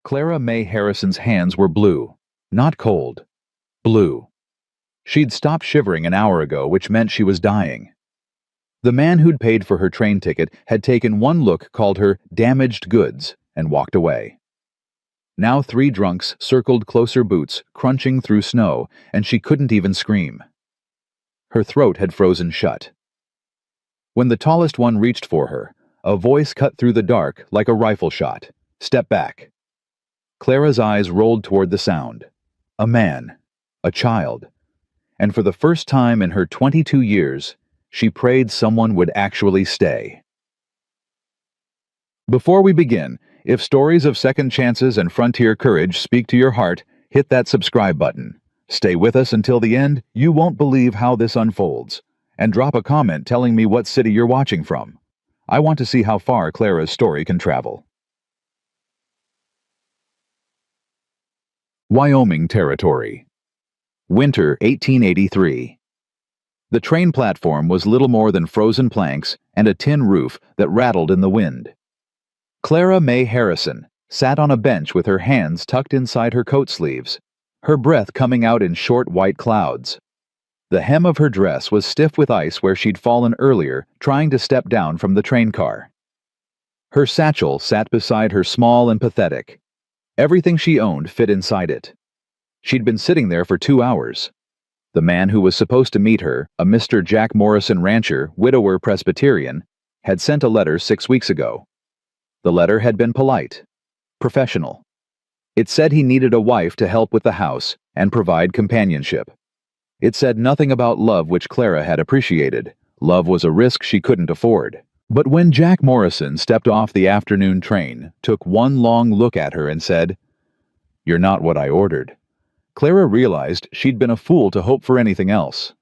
Clara May Harrison's hands were blue. Not cold. Blue. She'd stopped shivering an hour ago, which meant she was dying. The man who'd paid for her train ticket had taken one look, called her damaged goods, and walked away. Now 3 drunks circled closer, boots crunching through snow, and she couldn't even scream. Her throat had frozen shut. When the tallest one reached for her, a voice cut through the dark like a rifle shot. "Step back." Clara's eyes rolled toward the sound. A man. A child. And for the first time in her 22 years, she prayed someone would actually stay. Before we begin, if stories of second chances and frontier courage speak to your heart, hit that subscribe button. Stay with us until the end. You won't believe how this unfolds. And drop a comment telling me what city you're watching from. I want to see how far Clara's story can travel. Wyoming Territory. Winter 1883. The train platform was little more than frozen planks and a tin roof that rattled in the wind. Clara May Harrison sat on a bench with her hands tucked inside her coat sleeves, her breath coming out in short white clouds. The hem of her dress was stiff with ice where she'd fallen earlier trying to step down from the train car. Her satchel sat beside her, small and pathetic. Everything she owned fit inside it. She'd been sitting there for 2 hours. The man who was supposed to meet her, a Mr. Jack Morrison rancher, widower Presbyterian, had sent a letter 6 weeks ago. The letter had been polite, professional. It said he needed a wife to help with the house and provide companionship. It said nothing about love, which Clara had appreciated. Love was a risk she couldn't afford. But when Jack Morrison stepped off the afternoon train, took one long look at her and said, "You're not what I ordered," Clara realized she'd been a fool to hope for anything else.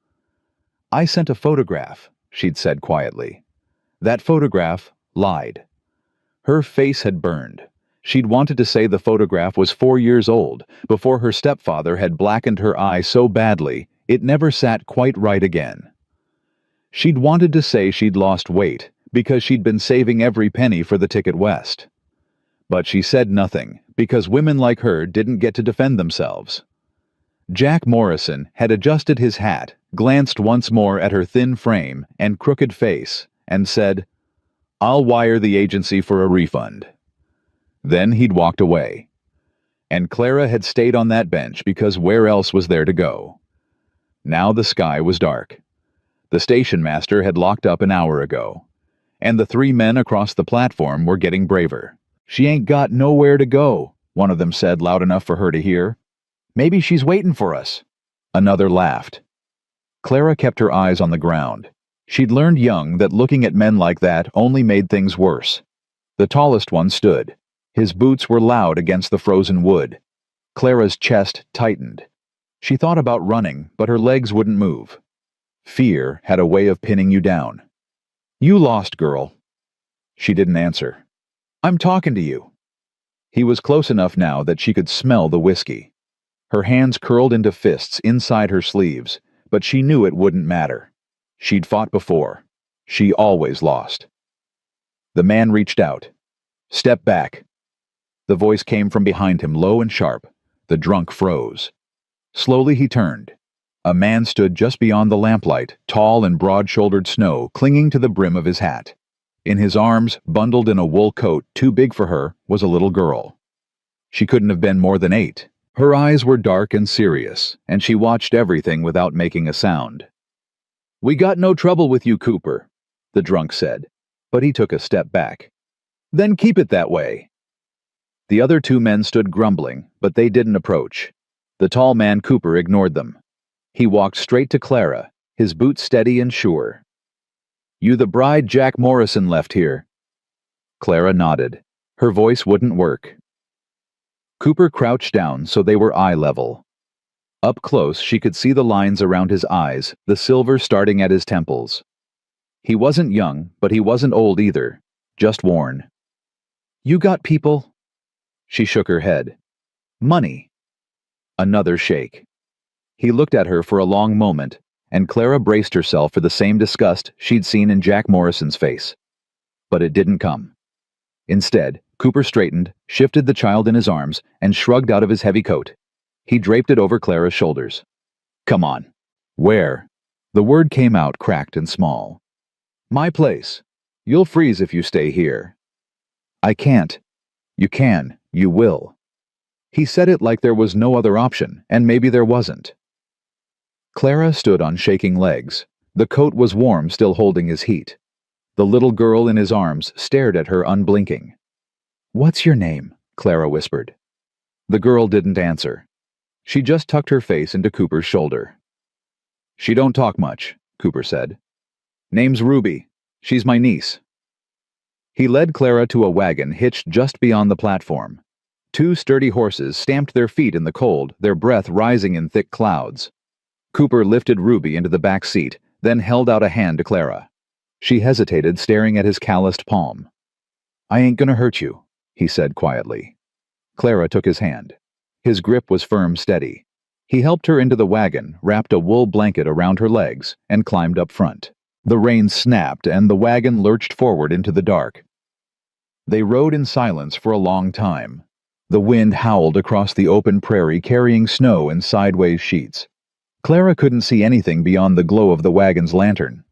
"I sent a photograph," she'd said quietly. That photograph lied. Her face had burned. She'd wanted to say the photograph was 4 years old, before her stepfather had blackened her eye so badly it never sat quite right again. She'd wanted to say she'd lost weight, because she'd been saving every penny for the ticket west. But she said nothing, because women like her didn't get to defend themselves. Jack Morrison had adjusted his hat, glanced once more at her thin frame and crooked face, and said, "I'll wire the agency for a refund." Then he'd walked away. And Clara had stayed on that bench because where else was there to go? Now the sky was dark. The station master had locked up an hour ago. And the 3 men across the platform were getting braver. "She ain't got nowhere to go," one of them said loud enough for her to hear. "Maybe she's waiting for us." Another laughed. Clara kept her eyes on the ground. She'd learned young that looking at men like that only made things worse. The tallest one stood. His boots were loud against the frozen wood. Clara's chest tightened. She thought about running, but her legs wouldn't move. Fear had a way of pinning you down. "You lost, girl." She didn't answer. "I'm talking to you." He was close enough now that she could smell the whiskey. Her hands curled into fists inside her sleeves, but she knew it wouldn't matter. She'd fought before. She always lost. The man reached out. "Step back." The voice came from behind him, low and sharp. The drunk froze. Slowly he turned. A man stood just beyond the lamplight, tall and broad-shouldered snow clinging to the brim of his hat. In his arms, bundled in a wool coat too big for her, was a little girl. She couldn't have been more than 8. Her eyes were dark and serious, and she watched everything without making a sound. "We got no trouble with you, Cooper," the drunk said, but he took a step back. "Then keep it that way." The other 2 men stood grumbling, but they didn't approach. The tall man, Cooper, ignored them. He walked straight to Clara, his boots steady and sure. "You the bride Jack Morrison left here?" Clara nodded. Her voice wouldn't work. Cooper crouched down so they were eye level. Up close she could see the lines around his eyes, the silver starting at his temples. He wasn't young, but he wasn't old either, just worn. "You got people?" She shook her head. "Money." Another shake. He looked at her for a long moment, and Clara braced herself for the same disgust she'd seen in Jack Morrison's face. But it didn't come. Instead, Cooper straightened, shifted the child in his arms, and shrugged out of his heavy coat. He draped it over Clara's shoulders. Come on. Where? The word came out cracked and small. My place. You'll freeze if you stay here. I can't. You can. You will. He said it like there was no other option, and maybe there wasn't. Clara stood on shaking legs. The coat was warm, still holding his heat. The little girl in his arms stared at her unblinking. What's your name? Clara whispered. The girl didn't answer. She just tucked her face into Cooper's shoulder. She don't talk much, Cooper said. Name's Ruby. She's my niece. He led Clara to a wagon hitched just beyond the platform. Two sturdy horses stamped their feet in the cold, their breath rising in thick clouds. Cooper lifted Ruby into the back seat, then held out a hand to Clara. She hesitated, staring at his calloused palm. I ain't gonna hurt you, he said quietly. Clara took his hand. His grip was firm, steady. He helped her into the wagon, wrapped a wool blanket around her legs, and climbed up front. The reins snapped, and the wagon lurched forward into the dark. They rode in silence for a long time. The wind howled across the open prairie, carrying snow in sideways sheets. Clara couldn't see anything beyond the glow of the wagon's lantern.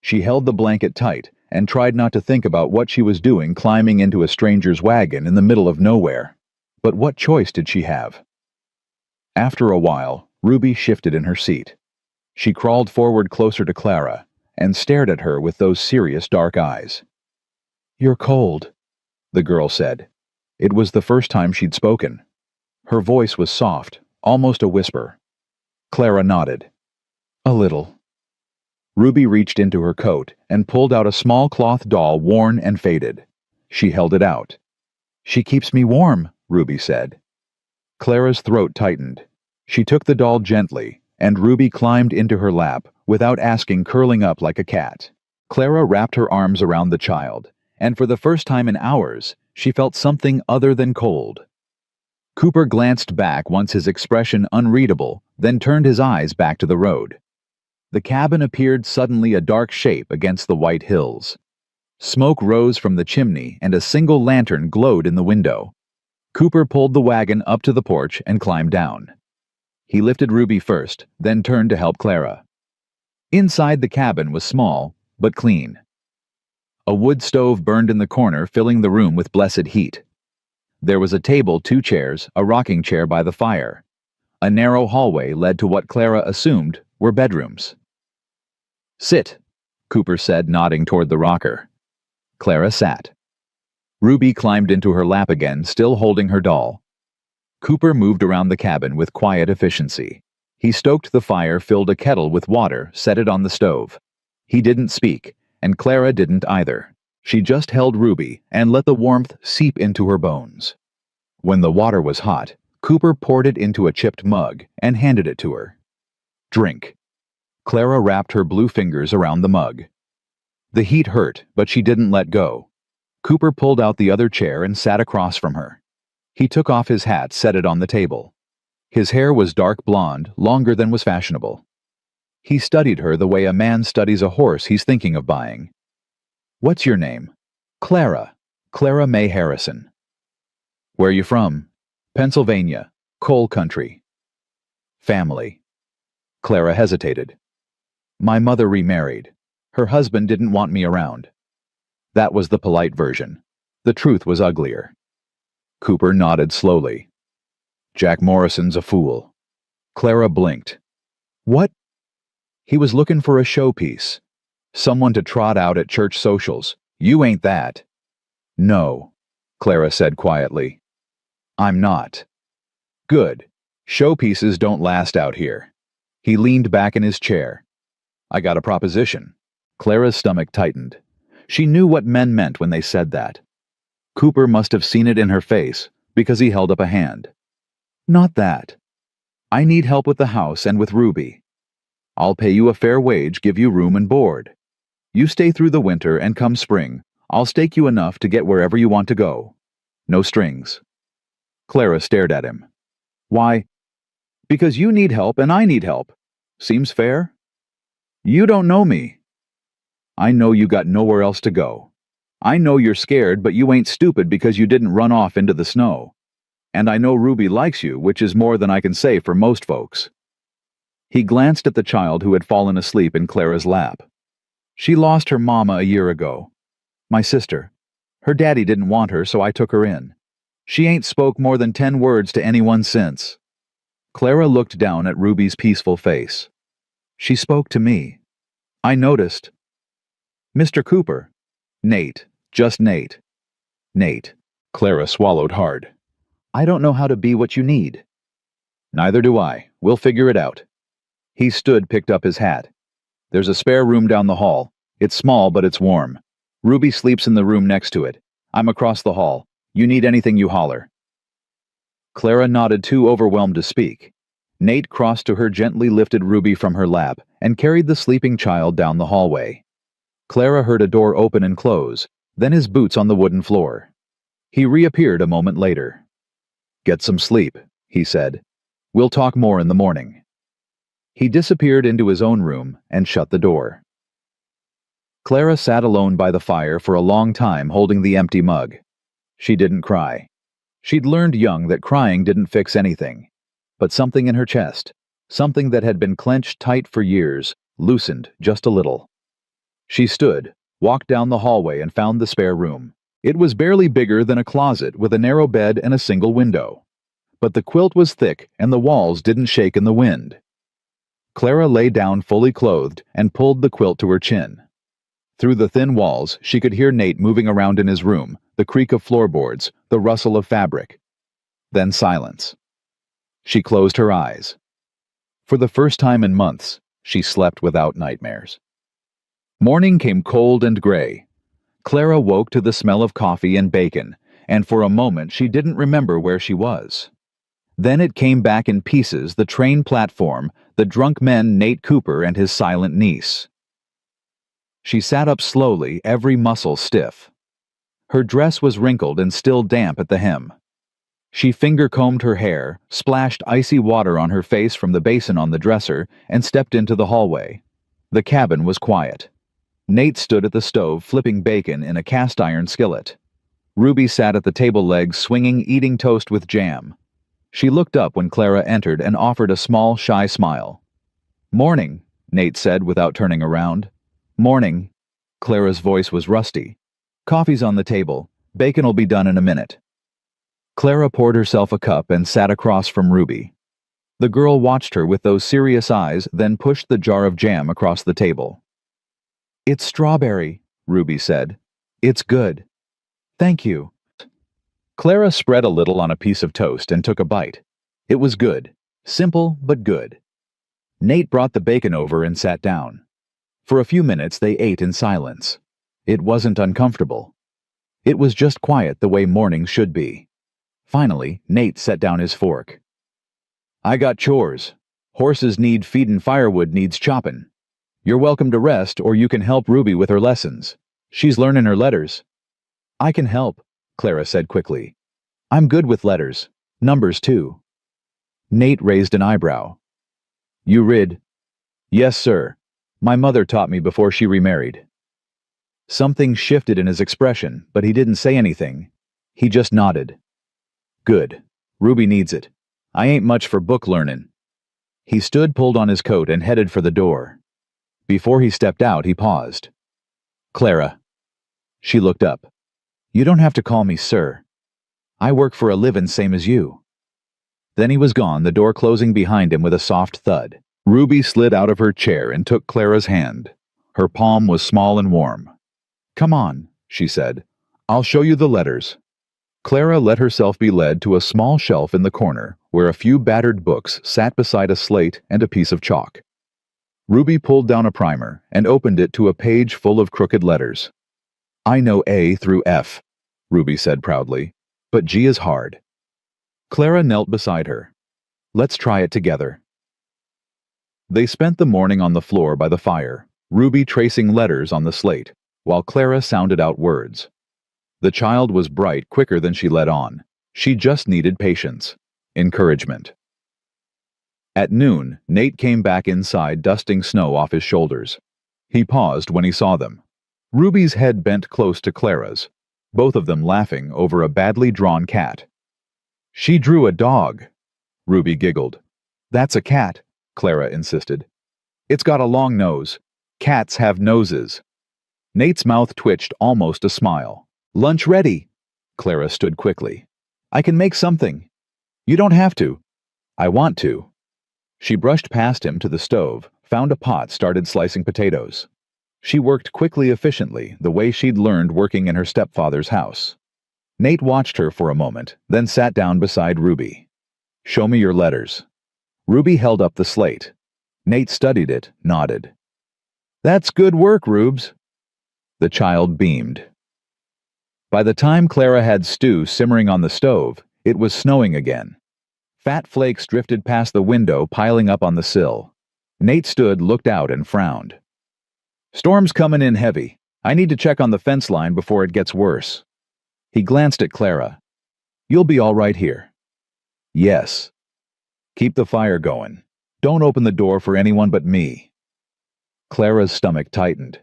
She held the blanket tight and tried not to think about what she was doing climbing into a stranger's wagon in the middle of nowhere. But what choice did she have? After a while, Ruby shifted in her seat. She crawled forward closer to Clara and stared at her with those serious dark eyes. You're cold, the girl said. It was the first time she'd spoken. Her voice was soft, almost a whisper. Clara nodded. A little. Ruby reached into her coat and pulled out a small cloth doll, worn and faded. She held it out. She keeps me warm, Ruby said. Clara's throat tightened. She took the doll gently, and Ruby climbed into her lap, without asking, curling up like a cat. Clara wrapped her arms around the child, and for the first time in hours, she felt something other than cold. Cooper glanced back once, his expression unreadable, then turned his eyes back to the road. The cabin appeared suddenly a dark shape against the white hills. Smoke rose from the chimney, and a single lantern glowed in the window. Cooper pulled the wagon up to the porch and climbed down. He lifted Ruby first, then turned to help Clara. Inside, the cabin was small, but clean. A wood stove burned in the corner, filling the room with blessed heat. There was a table, 2 chairs, a rocking chair by the fire. A narrow hallway led to what Clara assumed were bedrooms. Sit, Cooper said, nodding toward the rocker. Clara sat. Ruby climbed into her lap again, still holding her doll. Cooper moved around the cabin with quiet efficiency. He stoked the fire, filled a kettle with water, set it on the stove. He didn't speak, and Clara didn't either. She just held Ruby and let the warmth seep into her bones. When the water was hot, Cooper poured it into a chipped mug and handed it to her. Drink. Clara wrapped her blue fingers around the mug. The heat hurt, but she didn't let go. Cooper pulled out the other chair and sat across from her. He took off his hat, set it on the table. His hair was dark blonde, longer than was fashionable. He studied her the way a man studies a horse he's thinking of buying. What's your name? Clara. Clara May Harrison. Where you from? Pennsylvania. Coal country. Family. Clara hesitated. My mother remarried. Her husband didn't want me around. That was the polite version. The truth was uglier. Cooper nodded slowly. Jack Morrison's a fool. Clara blinked. What? He was looking for a showpiece. Someone to trot out at church socials. You ain't that. No, Clara said quietly. I'm not. Good. Showpieces don't last out here. He leaned back in his chair. I got a proposition. Clara's stomach tightened. She knew what men meant when they said that. Cooper must have seen it in her face, because he held up a hand. Not that. I need help with the house and with Ruby. I'll pay you a fair wage, give you room and board. You stay through the winter, and come spring, I'll stake you enough to get wherever you want to go. No strings. Clara stared at him. Why? Because you need help and I need help. Seems fair? You don't know me. I know you got nowhere else to go. I know you're scared, but you ain't stupid because you didn't run off into the snow. And I know Ruby likes you, which is more than I can say for most folks." He glanced at the child who had fallen asleep in Clara's lap. "She lost her mama a year ago. My sister. Her daddy didn't want her, so I took her in. She ain't spoke more than 10 words to anyone since." Clara looked down at Ruby's peaceful face. "She spoke to me. I noticed." "Mr. Cooper." "Nate. Just Nate." "Nate." Clara swallowed hard. "I don't know how to be what you need." "Neither do I. We'll figure it out." He stood, picked up his hat. "There's a spare room down the hall. It's small, but it's warm. Ruby sleeps in the room next to it. I'm across the hall. You need anything, you holler." Clara nodded, too overwhelmed to speak. Nate crossed to her, gently lifted Ruby from her lap, and carried the sleeping child down the hallway. Clara heard a door open and close, then his boots on the wooden floor. He reappeared a moment later. "Get some sleep," he said. "We'll talk more in the morning." He disappeared into his own room and shut the door. Clara sat alone by the fire for a long time, holding the empty mug. She didn't cry. She'd learned young that crying didn't fix anything. But something in her chest, something that had been clenched tight for years, loosened just a little. She stood, walked down the hallway, and found the spare room. It was barely bigger than a closet, with a narrow bed and a single window. But the quilt was thick and the walls didn't shake in the wind. Clara lay down fully clothed and pulled the quilt to her chin. Through the thin walls, she could hear Nate moving around in his room, the creak of floorboards, the rustle of fabric. Then silence. She closed her eyes. For the first time in months, she slept without nightmares. Morning came cold and gray. Clara woke to the smell of coffee and bacon, and for a moment she didn't remember where she was. Then it came back in pieces, the train platform, the drunk men Nate Cooper and his silent niece. She sat up slowly, every muscle stiff. Her dress was wrinkled and still damp at the hem. She finger-combed her hair, splashed icy water on her face from the basin on the dresser, and stepped into the hallway. The cabin was quiet. Nate stood at the stove flipping bacon in a cast-iron skillet. Ruby sat at the table legs swinging, eating toast with jam. She looked up when Clara entered and offered a small, shy smile. "Morning," Nate said without turning around. "Morning." Clara's voice was rusty. "Coffee's on the table. Bacon'll be done in a minute." Clara poured herself a cup and sat across from Ruby. The girl watched her with those serious eyes, then pushed the jar of jam across the table. "It's strawberry," Ruby said. "It's good." "Thank you." Clara spread a little on a piece of toast and took a bite. It was good. Simple, but good. Nate brought the bacon over and sat down. For a few minutes they ate in silence. It wasn't uncomfortable. It was just quiet the way mornings should be. Finally, Nate set down his fork. "I got chores. Horses need feedin', firewood needs choppin'. You're welcome to rest, or you can help Ruby with her lessons. She's learnin' her letters." "I can help," Clara said quickly. "I'm good with letters. Numbers, too." Nate raised an eyebrow. "You read?" "Yes, sir. My mother taught me before she remarried." Something shifted in his expression, but he didn't say anything. He just nodded. "Good. Ruby needs it. I ain't much for book learnin'." He stood, pulled on his coat, and headed for the door. Before he stepped out, he paused. "Clara." She looked up. "You don't have to call me sir. I work for a livin' same as you." Then he was gone, the door closing behind him with a soft thud. Ruby slid out of her chair and took Clara's hand. Her palm was small and warm. "Come on," she said. "I'll show you the letters." Clara let herself be led to a small shelf in the corner where a few battered books sat beside a slate and a piece of chalk. Ruby pulled down a primer and opened it to a page full of crooked letters. "I know A through F," Ruby said proudly, "but G is hard." Clara knelt beside her. "Let's try it together." They spent the morning on the floor by the fire, Ruby tracing letters on the slate, while Clara sounded out words. The child was bright, quicker than she let on. She just needed patience, encouragement. At noon, Nate came back inside, dusting snow off his shoulders. He paused when he saw them. Ruby's head bent close to Clara's, both of them laughing over a badly drawn cat. She drew a dog. Ruby giggled. That's a cat, Clara insisted. It's got a long nose. Cats have noses. Nate's mouth twitched almost a smile. Lunch ready. Clara stood quickly. I can make something. You don't have to. I want to. She brushed past him to the stove, found a pot, started slicing potatoes. She worked quickly, efficiently, the way she'd learned working in her stepfather's house. Nate watched her for a moment, then sat down beside Ruby. Show me your letters. Ruby held up the slate. Nate studied it, nodded. That's good work, Rubes. The child beamed. By the time Clara had stew simmering on the stove, it was snowing again. Fat flakes drifted past the window, piling up on the sill. Nate stood, looked out, and frowned. Storm's coming in heavy. I need to check on the fence line before it gets worse. He glanced at Clara. You'll be all right here. Yes. Keep the fire going. Don't open the door for anyone but me. Clara's stomach tightened.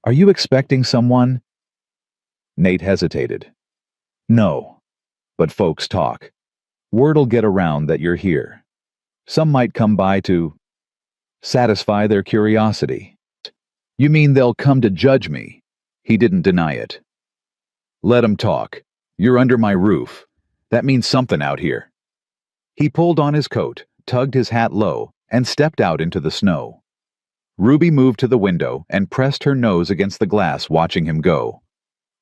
Are you expecting someone? Nate hesitated. No. But folks talk. Word'll get around that you're here. Some might come by to satisfy their curiosity. You mean they'll come to judge me? He didn't deny it. Let 'em talk. You're under my roof. That means something out here. He pulled on his coat, tugged his hat low, and stepped out into the snow. Ruby moved to the window and pressed her nose against the glass, watching him go.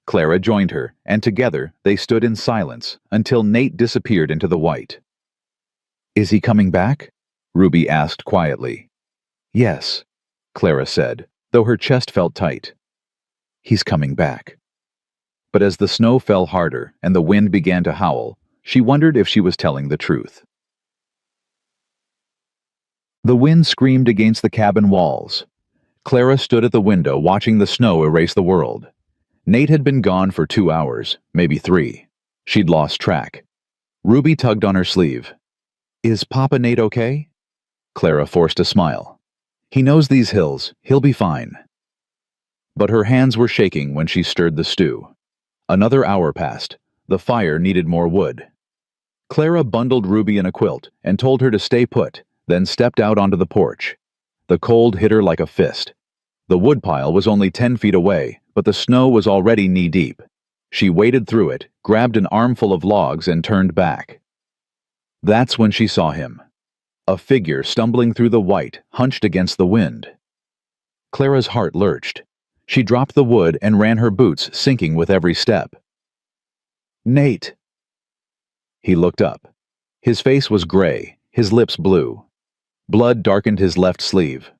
Clara joined her, and together they stood in silence until Nate disappeared into the white. Is he coming back? Ruby asked quietly. Yes, Clara said, though her chest felt tight. He's coming back. But as the snow fell harder and the wind began to howl, she wondered if she was telling the truth. The wind screamed against the cabin walls. Clara stood at the window watching the snow erase the world. Nate had been gone for 2 hours, maybe 3. She'd lost track. Ruby tugged on her sleeve. Is Papa Nate okay? Clara forced a smile. He knows these hills. He'll be fine. But her hands were shaking when she stirred the stew. Another hour passed. The fire needed more wood. Clara bundled Ruby in a quilt and told her to stay put, then stepped out onto the porch. The cold hit her like a fist. The woodpile was only 10 feet away, but the snow was already knee-deep. She waded through it, grabbed an armful of logs, and turned back. That's when she saw him. A figure stumbling through the white, hunched against the wind. Clara's heart lurched. She dropped the wood and ran her boots, sinking with every step. Nate! He looked up. His face was gray, his lips blue. Blood darkened his left sleeve.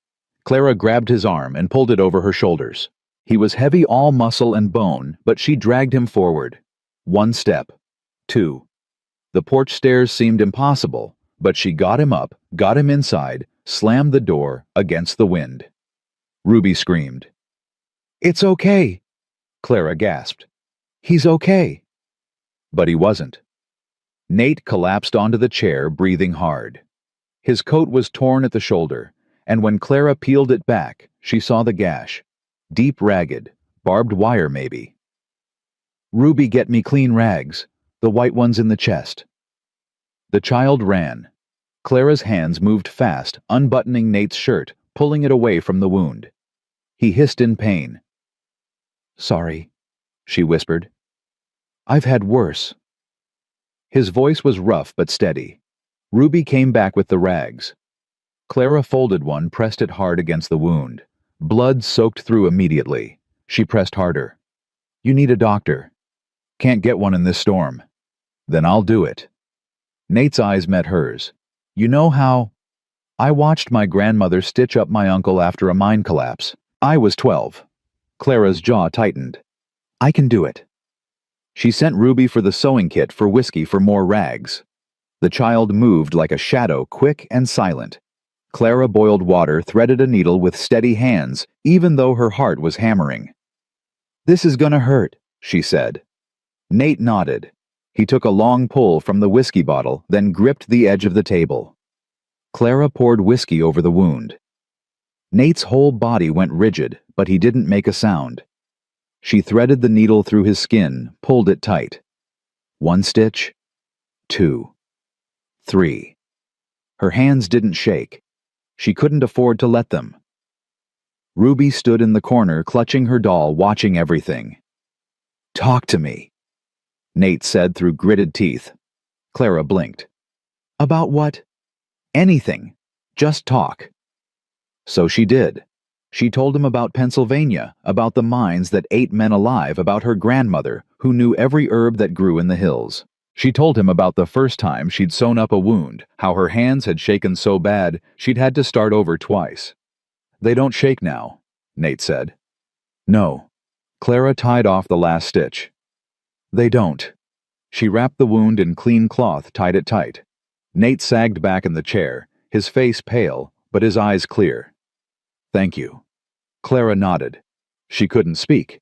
Clara grabbed his arm and pulled it over her shoulders. He was heavy, all muscle and bone, but she dragged him forward. 1 step. 2. The porch stairs seemed impossible, but she got him up, got him inside, slammed the door against the wind. Ruby screamed. It's okay, Clara gasped. He's okay. But he wasn't. Nate collapsed onto the chair, breathing hard. His coat was torn at the shoulder, and when Clara peeled it back, she saw the gash. Deep, ragged, barbed wire maybe. Ruby, get me clean rags, the white ones in the chest. The child ran. Clara's hands moved fast, unbuttoning Nate's shirt, pulling it away from the wound. He hissed in pain. Sorry, she whispered. I've had worse. His voice was rough but steady. Ruby came back with the rags. Clara folded one, pressed it hard against the wound. Blood soaked through immediately. She pressed harder. You need a doctor. Can't get one in this storm. Then I'll do it. Nate's eyes met hers. You know how? I watched my grandmother stitch up my uncle after a mine collapse. I was 12. Clara's jaw tightened. I can do it. She sent Ruby for the sewing kit, for whiskey, for more rags. The child moved like a shadow, quick and silent. Clara boiled water, threaded a needle with steady hands, even though her heart was hammering. This is gonna hurt, she said. Nate nodded. He took a long pull from the whiskey bottle, then gripped the edge of the table. Clara poured whiskey over the wound. Nate's whole body went rigid, but he didn't make a sound. She threaded the needle through his skin, pulled it tight. 1 stitch, 2, 3. Her hands didn't shake. She couldn't afford to let them. Ruby stood in the corner, clutching her doll, watching everything. "Talk to me," Nate said through gritted teeth. Clara blinked. "About what?" "Anything. Just talk." So she did. She told him about Pennsylvania, about the mines that ate men alive, about her grandmother, who knew every herb that grew in the hills. She told him about the first time she'd sewn up a wound, how her hands had shaken so bad she'd had to start over twice. "They don't shake now," Nate said. "No." Clara tied off the last stitch. "They don't." She wrapped the wound in clean cloth, tied it tight. Nate sagged back in the chair, his face pale, but his eyes clear. "Thank you." Clara nodded. She couldn't speak.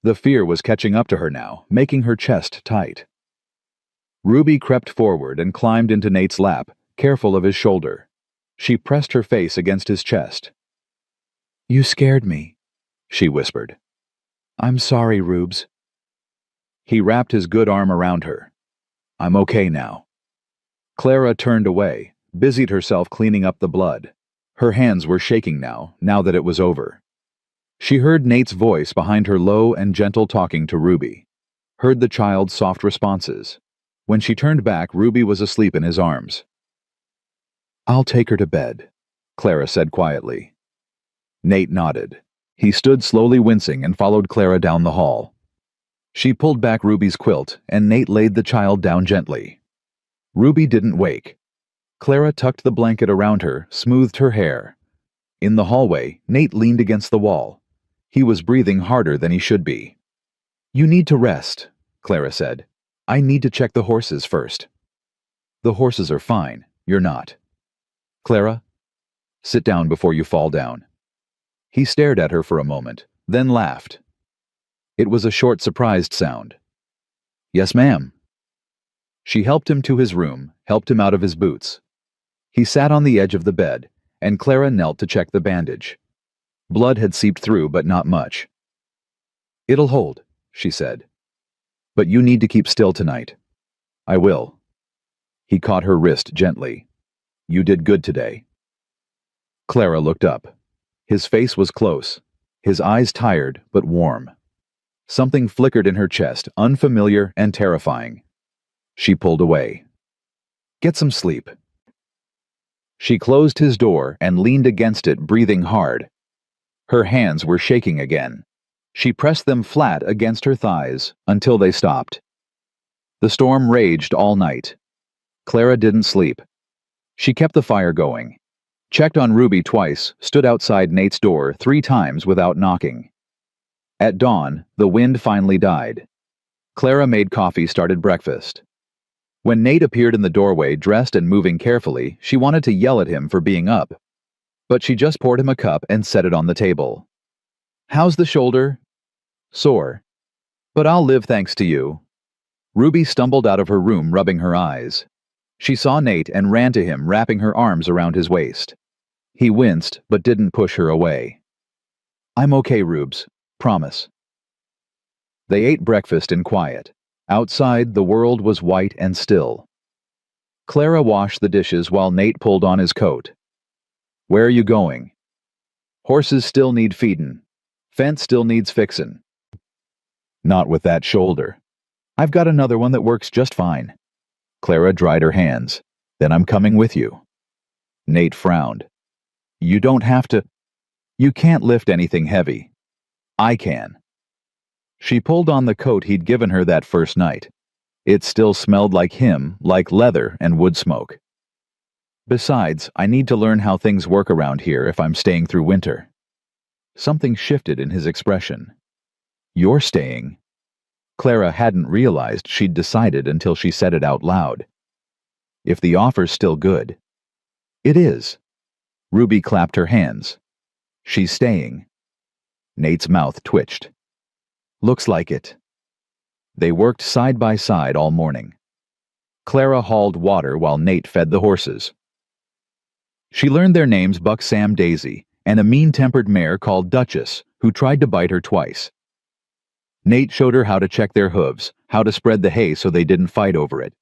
The fear was catching up to her now, making her chest tight. Ruby crept forward and climbed into Nate's lap, careful of his shoulder. She pressed her face against his chest. "You scared me," she whispered. "I'm sorry, Rubes." He wrapped his good arm around her. "I'm okay now." Clara turned away, busied herself cleaning up the blood. Her hands were shaking now that it was over. She heard Nate's voice behind her, low and gentle, talking to Ruby. Heard the child's soft responses. When she turned back, Ruby was asleep in his arms. "I'll take her to bed," Clara said quietly. Nate nodded. He stood slowly wincing and followed Clara down the hall. She pulled back Ruby's quilt, and Nate laid the child down gently. Ruby didn't wake. Clara tucked the blanket around her, smoothed her hair. In the hallway, Nate leaned against the wall. He was breathing harder than he should be. "You need to rest," Clara said. "I need to check the horses first." "The horses are fine. You're not." "Clara, sit down before you fall down." He stared at her for a moment, then laughed. It was a short, surprised sound. "Yes, ma'am." She helped him to his room, helped him out of his boots. He sat on the edge of the bed, and Clara knelt to check the bandage. Blood had seeped through, but not much. "It'll hold," she said. "But you need to keep still tonight." "I will." He caught her wrist gently. "You did good today." Clara looked up. His face was close, his eyes tired but warm. Something flickered in her chest, unfamiliar and terrifying. She pulled away. "Get some sleep." She closed his door and leaned against it, breathing hard. Her hands were shaking again. She pressed them flat against her thighs until they stopped. The storm raged all night. Clara didn't sleep. She kept the fire going, checked on Ruby twice, stood outside Nate's door 3 times without knocking. At dawn, the wind finally died. Clara made coffee, started breakfast. When Nate appeared in the doorway, dressed and moving carefully, she wanted to yell at him for being up. But she just poured him a cup and set it on the table. "How's the shoulder?" "Sore. But I'll live thanks to you." Ruby stumbled out of her room, rubbing her eyes. She saw Nate and ran to him, wrapping her arms around his waist. He winced, but didn't push her away. "I'm okay, Rubes. Promise." They ate breakfast in quiet. Outside, the world was white and still. Clara washed the dishes while Nate pulled on his coat. "Where are you going?" "Horses still need feedin'. Fence still needs fixin'." "Not with that shoulder." "I've got another one that works just fine." Clara dried her hands. "Then I'm coming with you." Nate frowned. "You don't have to." "You can't lift anything heavy." "I can." She pulled on the coat he'd given her that first night. It still smelled like him, like leather and wood smoke. "Besides, I need to learn how things work around here if I'm staying through winter." Something shifted in his expression. "You're staying?" Clara hadn't realized she'd decided until she said it out loud. "If the offer's still good." "It is." Ruby clapped her hands. "She's staying." Nate's mouth twitched. "Looks like it." They worked side by side all morning. Clara hauled water while Nate fed the horses. She learned their names: Buck Sam Daisy, and a mean-tempered mare called Duchess, who tried to bite her twice. Nate showed her how to check their hooves, how to spread the hay so they didn't fight over it.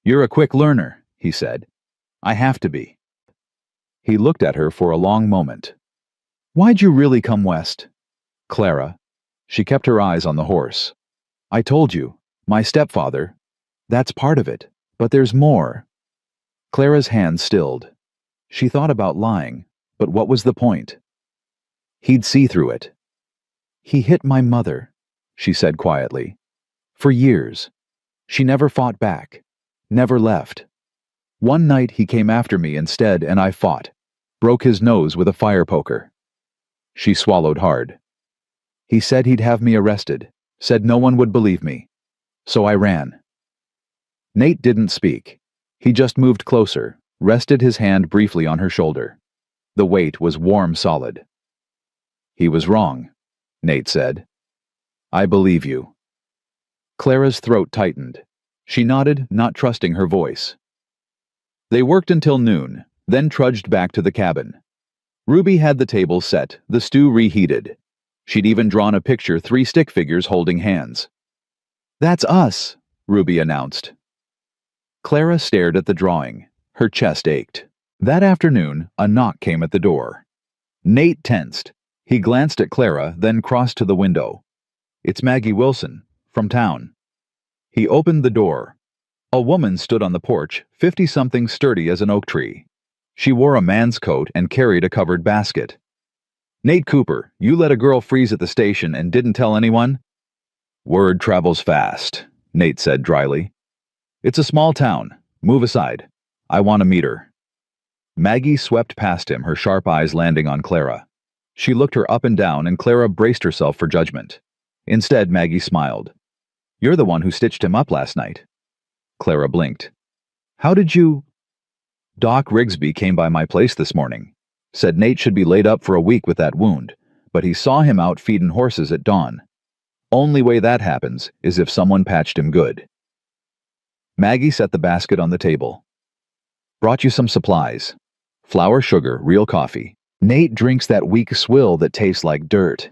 "You're a quick learner," he said. "I have to be." He looked at her for a long moment. "Why'd you really come west?" "Clara." She kept her eyes on the horse. "I told you, my stepfather. That's part of it, but there's more." Clara's hand stilled. She thought about lying, but what was the point? He'd see through it. "He hit my mother," she said quietly. "For years. She never fought back. Never left. One night he came after me instead and I fought. Broke his nose with a fire poker." She swallowed hard. "He said he'd have me arrested. Said no one would believe me. So I ran." Nate didn't speak. He just moved closer, rested his hand briefly on her shoulder. The weight was warm solid. "He was wrong," Nate said. "I believe you." Clara's throat tightened. She nodded, not trusting her voice. They worked until noon, then trudged back to the cabin. Ruby had the table set, the stew reheated. She'd even drawn a picture, 3 stick figures holding hands. "That's us," Ruby announced. Clara stared at the drawing. Her chest ached. That afternoon, a knock came at the door. Nate tensed. He glanced at Clara, then crossed to the window. "It's Maggie Wilson, from town." He opened the door. A woman stood on the porch, 50-something, sturdy as an oak tree. She wore a man's coat and carried a covered basket. "Nate Cooper, you let a girl freeze at the station and didn't tell anyone?" "Word travels fast," Nate said dryly. "It's a small town. Move aside. I want to meet her." Maggie swept past him, her sharp eyes landing on Clara. She looked her up and down, and Clara braced herself for judgment. Instead, Maggie smiled. "You're the one who stitched him up last night." Clara blinked. "How did you—" "Doc Rigsby came by my place this morning. Said Nate should be laid up for a week with that wound, but he saw him out feeding horses at dawn. Only way that happens is if someone patched him good." Maggie set the basket on the table. "Brought you some supplies. Flour, sugar, real coffee. Nate drinks that weak swill that tastes like dirt."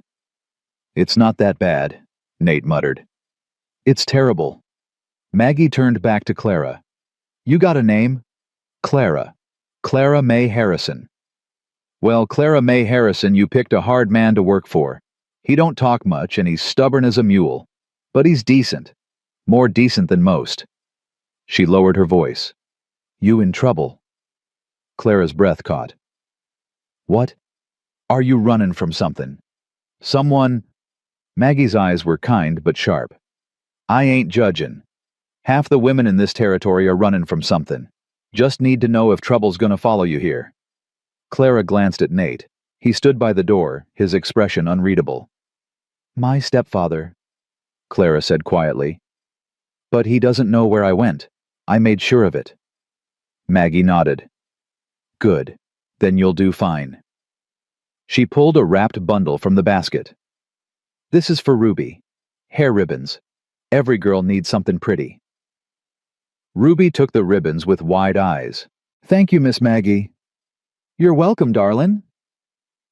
"It's not that bad," Nate muttered. "It's terrible." Maggie turned back to Clara. "You got a name?" "Clara. Clara May Harrison." "Well, Clara May Harrison, you picked a hard man to work for. He don't talk much and he's stubborn as a mule. But he's decent. More decent than most." She lowered her voice. "You in trouble?" Clara's breath caught. "What? Are you running from something? Someone—" Maggie's eyes were kind but sharp. "I ain't judging. Half the women in this territory are running from something. Just need to know if trouble's gonna follow you here." Clara glanced at Nate. He stood by the door, his expression unreadable. "My stepfather," Clara said quietly. "But he doesn't know where I went. I made sure of it." Maggie nodded. "Good. Then you'll do fine." She pulled a wrapped bundle from the basket. "This is for Ruby. Hair ribbons. Every girl needs something pretty." Ruby took the ribbons with wide eyes. "Thank you, Miss Maggie." "You're welcome, darlin'."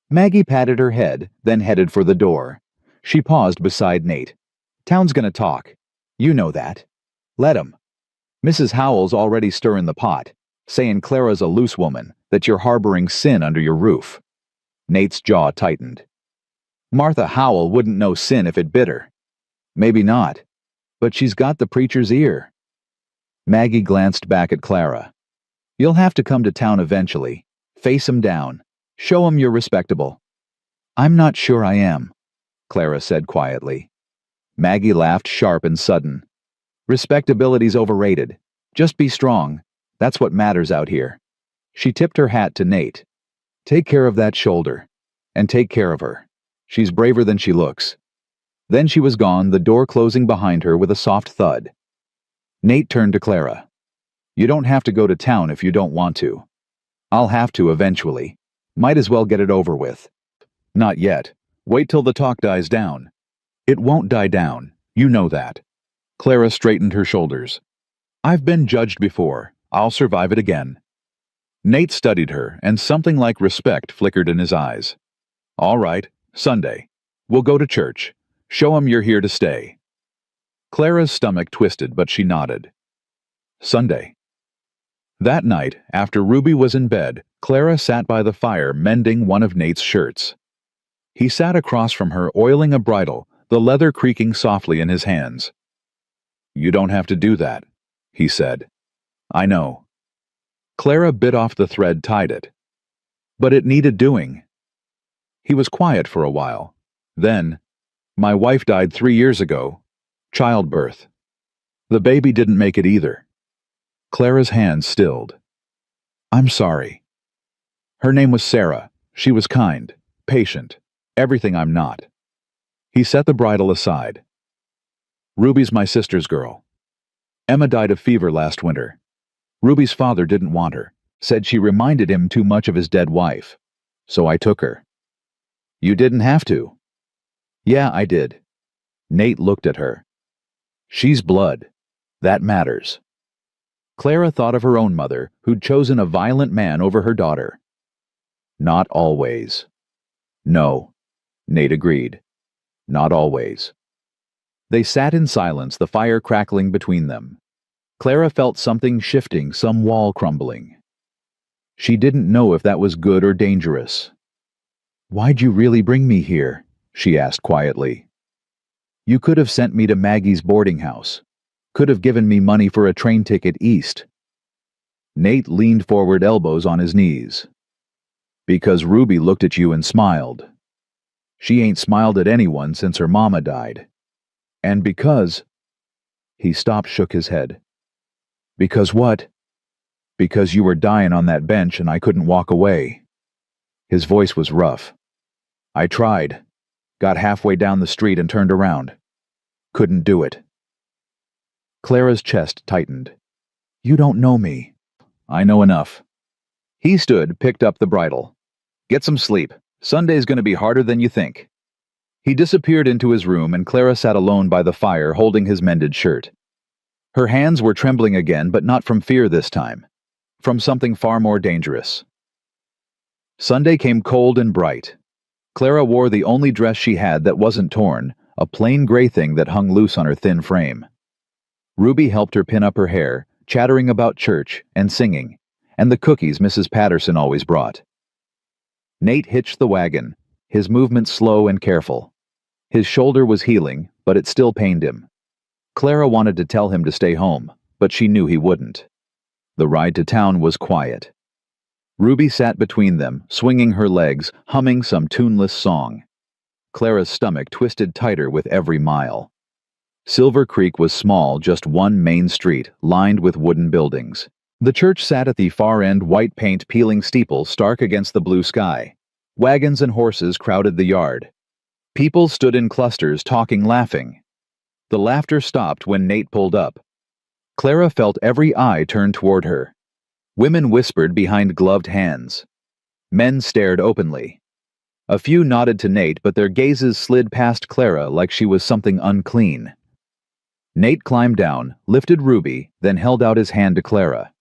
Maggie patted her head, then headed for the door. She paused beside Nate. "Town's gonna talk. You know that. Let 'em. Mrs. Howell's already stirring the pot, saying Clara's a loose woman, that you're harboring sin under your roof." Nate's jaw tightened. "Martha Howell wouldn't know sin if it bit her." "Maybe not. But she's got the preacher's ear." Maggie glanced back at Clara. "You'll have to come to town eventually. Face 'em down. Show 'em you're respectable." "I'm not sure I am," Clara said quietly. Maggie laughed sharp and sudden. "Respectability's overrated. Just be strong. That's what matters out here." She tipped her hat to Nate. "Take care of that shoulder. And take care of her. She's braver than she looks." Then she was gone, the door closing behind her with a soft thud. Nate turned to Clara. "You don't have to go to town if you don't want to. I'll have to eventually. Might as well get it over with." "Not yet. Wait till the talk dies down." "It won't die down. You know that." Clara straightened her shoulders. "I've been judged before. I'll survive it again." Nate studied her, and something like respect flickered in his eyes. "All right, Sunday. We'll go to church. Show him you're here to stay." Clara's stomach twisted, but she nodded. Sunday. That night, after Ruby was in bed, Clara sat by the fire mending one of Nate's shirts. He sat across from her, oiling a bridle, the leather creaking softly in his hands. "You don't have to do that," he said. "I know." Clara bit off the thread, tied it. But it needed doing. He was quiet for a while. Then, "My wife died 3 years ago. Childbirth. The baby didn't make it either." Clara's hands stilled. "I'm sorry." Her name was Sarah. She was kind, patient, everything I'm not. He set the bridle aside. "Ruby's my sister's girl. Emma died of fever last winter. Ruby's father didn't want her, said she reminded him too much of his dead wife. So I took her." "You didn't have to." "Yeah, I did." Nate looked at her. "She's blood. That matters." Clara thought of her own mother, who'd chosen a violent man over her daughter. "Not always." "No," Nate agreed. "Not always." They sat in silence, the fire crackling between them. Clara felt something shifting, some wall crumbling. She didn't know if that was good or dangerous. "Why'd you really bring me here?" she asked quietly. "You could have sent me to Maggie's boarding house. Could have given me money for a train ticket east." Nate leaned forward, elbows on his knees. "Because Ruby looked at you and smiled. She ain't smiled at anyone since her mama died. And because—" He stopped, shook his head. "Because what?" "Because you were dying on that bench and I couldn't walk away." His voice was rough. "I tried. Got halfway down the street and turned around. Couldn't do it." Clara's chest tightened. "You don't know me." "I know enough." He stood, picked up the bridle. "Get some sleep. Sunday's going to be harder than you think." He disappeared into his room, and Clara sat alone by the fire, holding his mended shirt. Her hands were trembling again, but not from fear this time. From something far more dangerous. Sunday came cold and bright. Clara wore the only dress she had that wasn't torn, a plain gray thing that hung loose on her thin frame. Ruby helped her pin up her hair, chattering about church and singing, and the cookies Mrs. Patterson always brought. Nate hitched the wagon, his movements slow and careful. His shoulder was healing, but it still pained him. Clara wanted to tell him to stay home, but she knew he wouldn't. The ride to town was quiet. Ruby sat between them, swinging her legs, humming some tuneless song. Clara's stomach twisted tighter with every mile. Silver Creek was small, just one main street, lined with wooden buildings. The church sat at the far end, white paint peeling steeple stark against the blue sky. Wagons and horses crowded the yard. People stood in clusters, talking, laughing. The laughter stopped when Nate pulled up. Clara felt every eye turn toward her. Women whispered behind gloved hands. Men stared openly. A few nodded to Nate, but their gazes slid past Clara like she was something unclean. Nate climbed down, lifted Ruby, then held out his hand to Clara.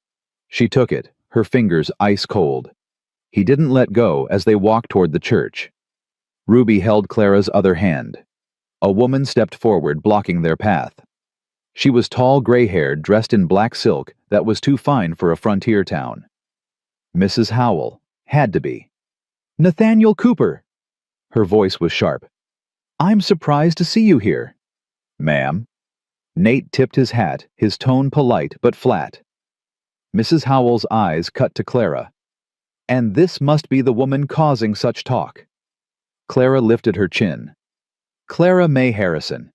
She took it, her fingers ice cold. He didn't let go as they walked toward the church. Ruby held Clara's other hand. A woman stepped forward, blocking their path. She was tall, gray-haired, dressed in black silk that was too fine for a frontier town. Mrs. Howell. Had to be. "Nathaniel Cooper!" Her voice was sharp. "I'm surprised to see you here." "Ma'am?" Nate tipped his hat, his tone polite but flat. Mrs. Howell's eyes cut to Clara. "And this must be the woman causing such talk." Clara lifted her chin. "Clara May Harrison."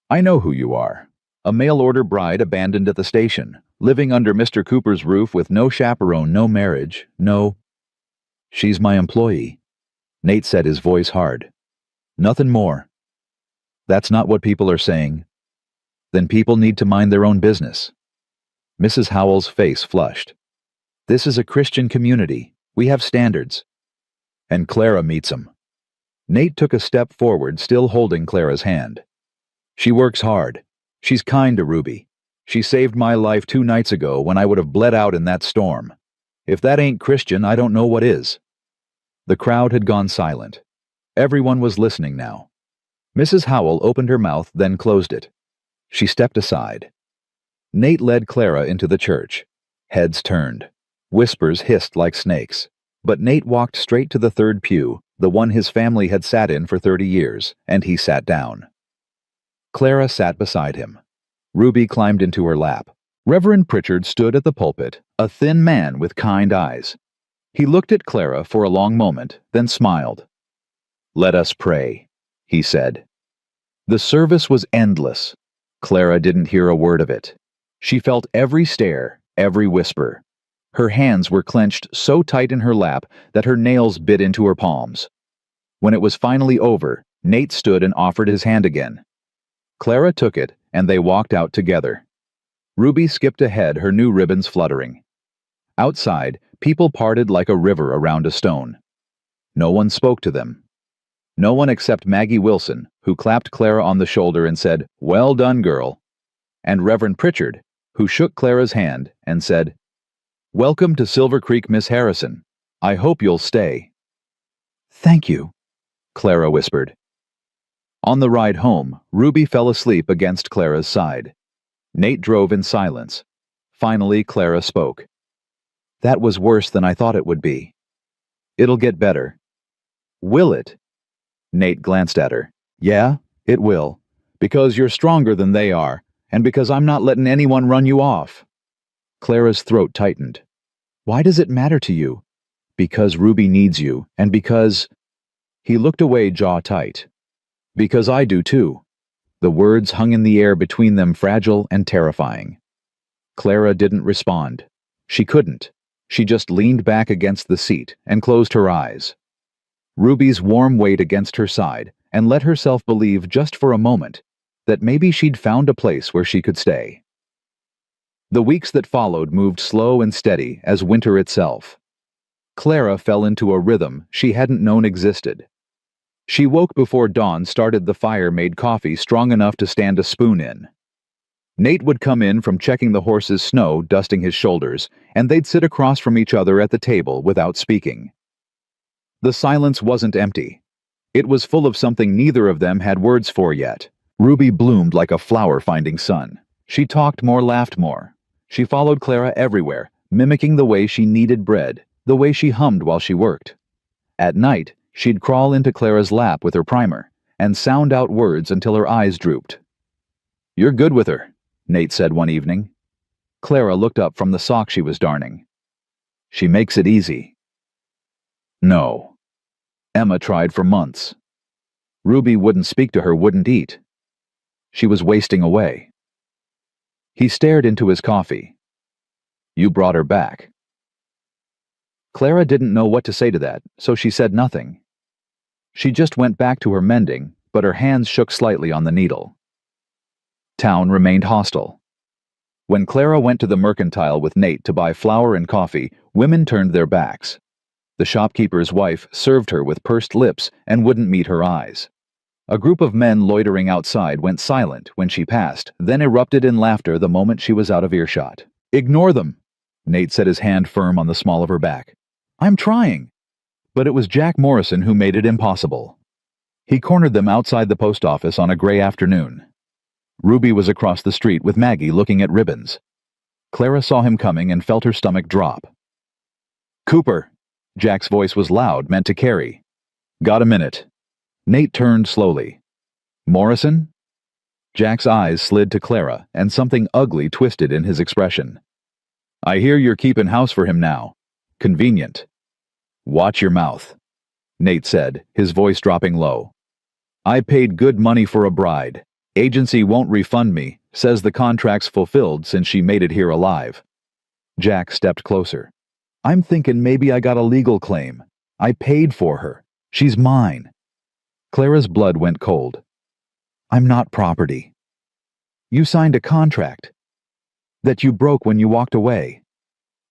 "I know who you are. A mail-order bride abandoned at the station, living under Mr. Cooper's roof with no chaperone, no marriage, no—" "She's my employee," Nate said, his voice hard. "Nothing more." "That's not what people are saying." "Then people need to mind their own business." Mrs. Howell's face flushed. "This is a Christian community. We have standards." "And Clara meets 'em." Nate took a step forward, still holding Clara's hand. "She works hard. She's kind to Ruby. She saved my life 2 nights ago when I would have bled out in that storm. If that ain't Christian, I don't know what is." The crowd had gone silent. Everyone was listening now. Mrs. Howell opened her mouth, then closed it. She stepped aside. Nate led Clara into the church. Heads turned. Whispers hissed like snakes. But Nate walked straight to the third pew, the one his family had sat in for 30 years, and he sat down. Clara sat beside him. Ruby climbed into her lap. Reverend Pritchard stood at the pulpit, a thin man with kind eyes. He looked at Clara for a long moment, then smiled. "Let us pray," he said. The service was endless. Clara didn't hear a word of it. She felt every stare, every whisper. Her hands were clenched so tight in her lap that her nails bit into her palms. When it was finally over, Nate stood and offered his hand again. Clara took it, and they walked out together. Ruby skipped ahead, her new ribbons fluttering. Outside, people parted like a river around a stone. No one spoke to them. No one except Maggie Wilson, who clapped Clara on the shoulder and said, "Well done, girl," and Reverend Pritchard, who shook Clara's hand and said, "Welcome to Silver Creek, Miss Harrison. I hope you'll stay." "Thank you," Clara whispered. On the ride home, Ruby fell asleep against Clara's side. Nate drove in silence. Finally, Clara spoke. "That was worse than I thought it would be." "It'll get better." "Will it?" Nate glanced at her. "Yeah, it will. Because you're stronger than they are, and because I'm not letting anyone run you off." Clara's throat tightened. "Why does it matter to you?" "Because Ruby needs you, and because—" He looked away, jaw tight. "Because I do too." The words hung in the air between them, fragile and terrifying. Clara didn't respond. She couldn't. She just leaned back against the seat and closed her eyes. Ruby's warm weight against her side, and let herself believe just for a moment that maybe she'd found a place where she could stay. The weeks that followed moved slow and steady as winter itself. Clara fell into a rhythm she hadn't known existed. She woke before dawn, started the fire, made coffee strong enough to stand a spoon in. Nate would come in from checking the horse's snow, dusting his shoulders, and they'd sit across from each other at the table without speaking. The silence wasn't empty. It was full of something neither of them had words for yet. Ruby bloomed like a flower finding sun. She talked more, laughed more. She followed Clara everywhere, mimicking the way she kneaded bread, the way she hummed while she worked. At night, she'd crawl into Clara's lap with her primer, and sound out words until her eyes drooped. "You're good with her," Nate said one evening. Clara looked up from the sock she was darning. "She makes it easy." No. Emma tried for months. Ruby wouldn't speak to her, wouldn't eat. She was wasting away. He stared into his coffee. "You brought her back." Clara didn't know what to say to that, so she said nothing. She just went back to her mending, but her hands shook slightly on the needle. Town remained hostile. When Clara went to the mercantile with Nate to buy flour and coffee, women turned their backs. The shopkeeper's wife served her with pursed lips and wouldn't meet her eyes. A group of men loitering outside went silent when she passed, then erupted in laughter the moment she was out of earshot. "Ignore them," Nate set his hand firm on the small of her back. "I'm trying." But it was Jack Morrison who made it impossible. He cornered them outside the post office on a gray afternoon. Ruby was across the street with Maggie looking at ribbons. Clara saw him coming and felt her stomach drop. "Cooper!" Jack's voice was loud, meant to carry. "Got a minute?" Nate turned slowly. "Morrison?" Jack's eyes slid to Clara, and something ugly twisted in his expression. "I hear you're keeping house for him now. Convenient." "Watch your mouth," Nate said, his voice dropping low. "I paid good money for a bride. Agency won't refund me, says the contract's fulfilled since she made it here alive." Jack stepped closer. "I'm thinking maybe I got a legal claim. I paid for her. She's mine." Clara's blood went cold. "I'm not property." "You signed a contract that you broke when you walked away."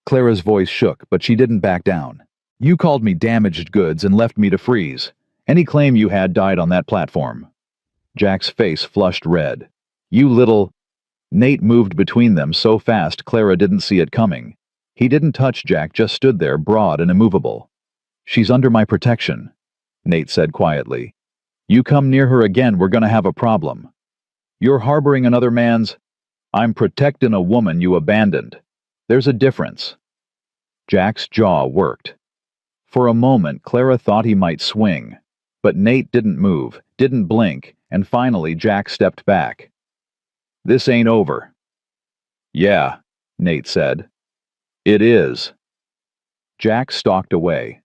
Clara's voice shook, but she didn't back down. "You called me damaged goods and left me to freeze. Any claim you had died on that platform." Jack's face flushed red. "You little—" Nate moved between them so fast Clara didn't see it coming. He didn't touch Jack, just stood there, broad and immovable. "She's under my protection," Nate said quietly. You come near her again, we're gonna have a problem. You're harboring another man's... I'm protecting a woman you abandoned. There's a difference. Jack's jaw worked. For a moment, Clara thought he might swing. But Nate didn't move, didn't blink, and finally Jack stepped back. This ain't over. Yeah, Nate said. It is. Jack stalked away.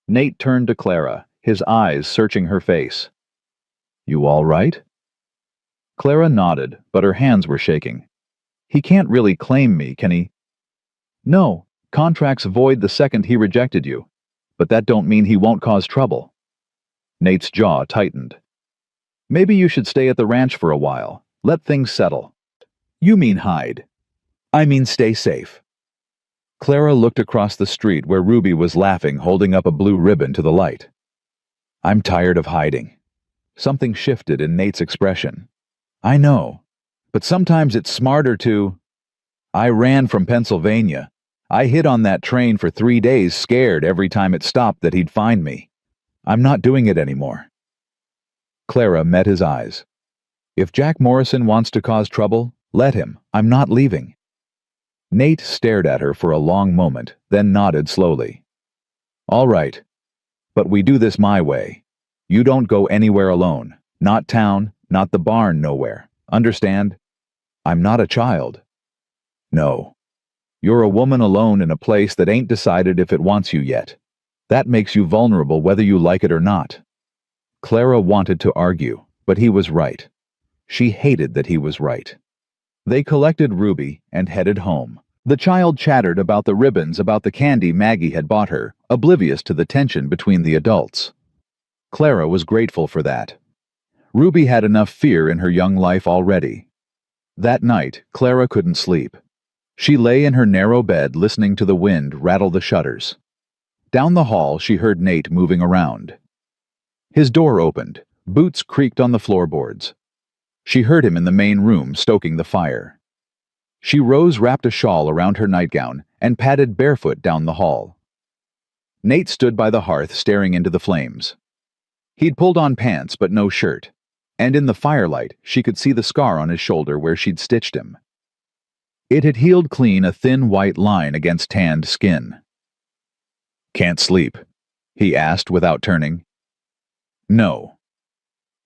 Nate turned to Clara, his eyes searching her face. You all right? Clara nodded, but her hands were shaking. He can't really claim me, can he? No, contract's void the second he rejected you. But that don't mean he won't cause trouble. Nate's jaw tightened. Maybe you should stay at the ranch for a while. Let things settle. You mean hide. I mean stay safe. Clara looked across the street where Ruby was laughing, holding up a blue ribbon to the light. I'm tired of hiding. Something shifted in Nate's expression. I know, but sometimes it's smarter to... I ran from Pennsylvania. I hid on that train for 3 days, scared every time it stopped that he'd find me. I'm not doing it anymore. Clara met his eyes. If Jack Morrison wants to cause trouble, let him. I'm not leaving. Nate stared at her for a long moment, then nodded slowly. All right, but we do this my way. You don't go anywhere alone. Not town, not the barn, nowhere. Understand? I'm not a child. No. You're a woman alone in a place that ain't decided if it wants you yet. That makes you vulnerable whether you like it or not. Clara wanted to argue, but he was right. She hated that he was right. They collected Ruby and headed home. The child chattered about the ribbons, about the candy Maggie had bought her, oblivious to the tension between the adults. Clara was grateful for that. Ruby had enough fear in her young life already. That night, Clara couldn't sleep. She lay in her narrow bed listening to the wind rattle the shutters. Down the hall, she heard Nate moving around. His door opened. Boots creaked on the floorboards. She heard him in the main room stoking the fire. She rose, wrapped a shawl around her nightgown, and padded barefoot down the hall. Nate stood by the hearth staring into the flames. He'd pulled on pants but no shirt, and in the firelight she could see the scar on his shoulder where she'd stitched him. It had healed clean, a thin white line against tanned skin. Can't sleep? He asked without turning. No.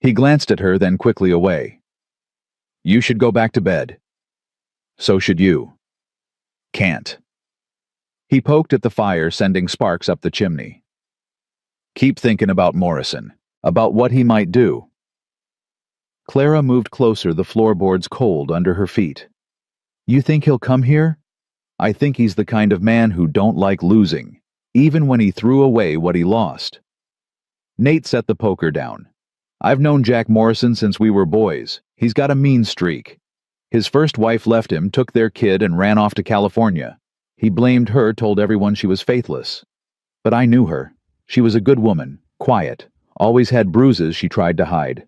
He glanced at her, then quickly away. You should go back to bed. So should you. Can't. He poked at the fire, sending sparks up the chimney. Keep thinking about Morrison, about what he might do. Clara moved closer, the floorboards cold under her feet. You think he'll come here? I think he's the kind of man who don't like losing, even when he threw away what he lost. Nate set the poker down. I've known Jack Morrison since we were boys. He's got a mean streak. His first wife left him, took their kid, and ran off to California. He blamed her, told everyone she was faithless. But I knew her. She was a good woman, quiet, always had bruises she tried to hide.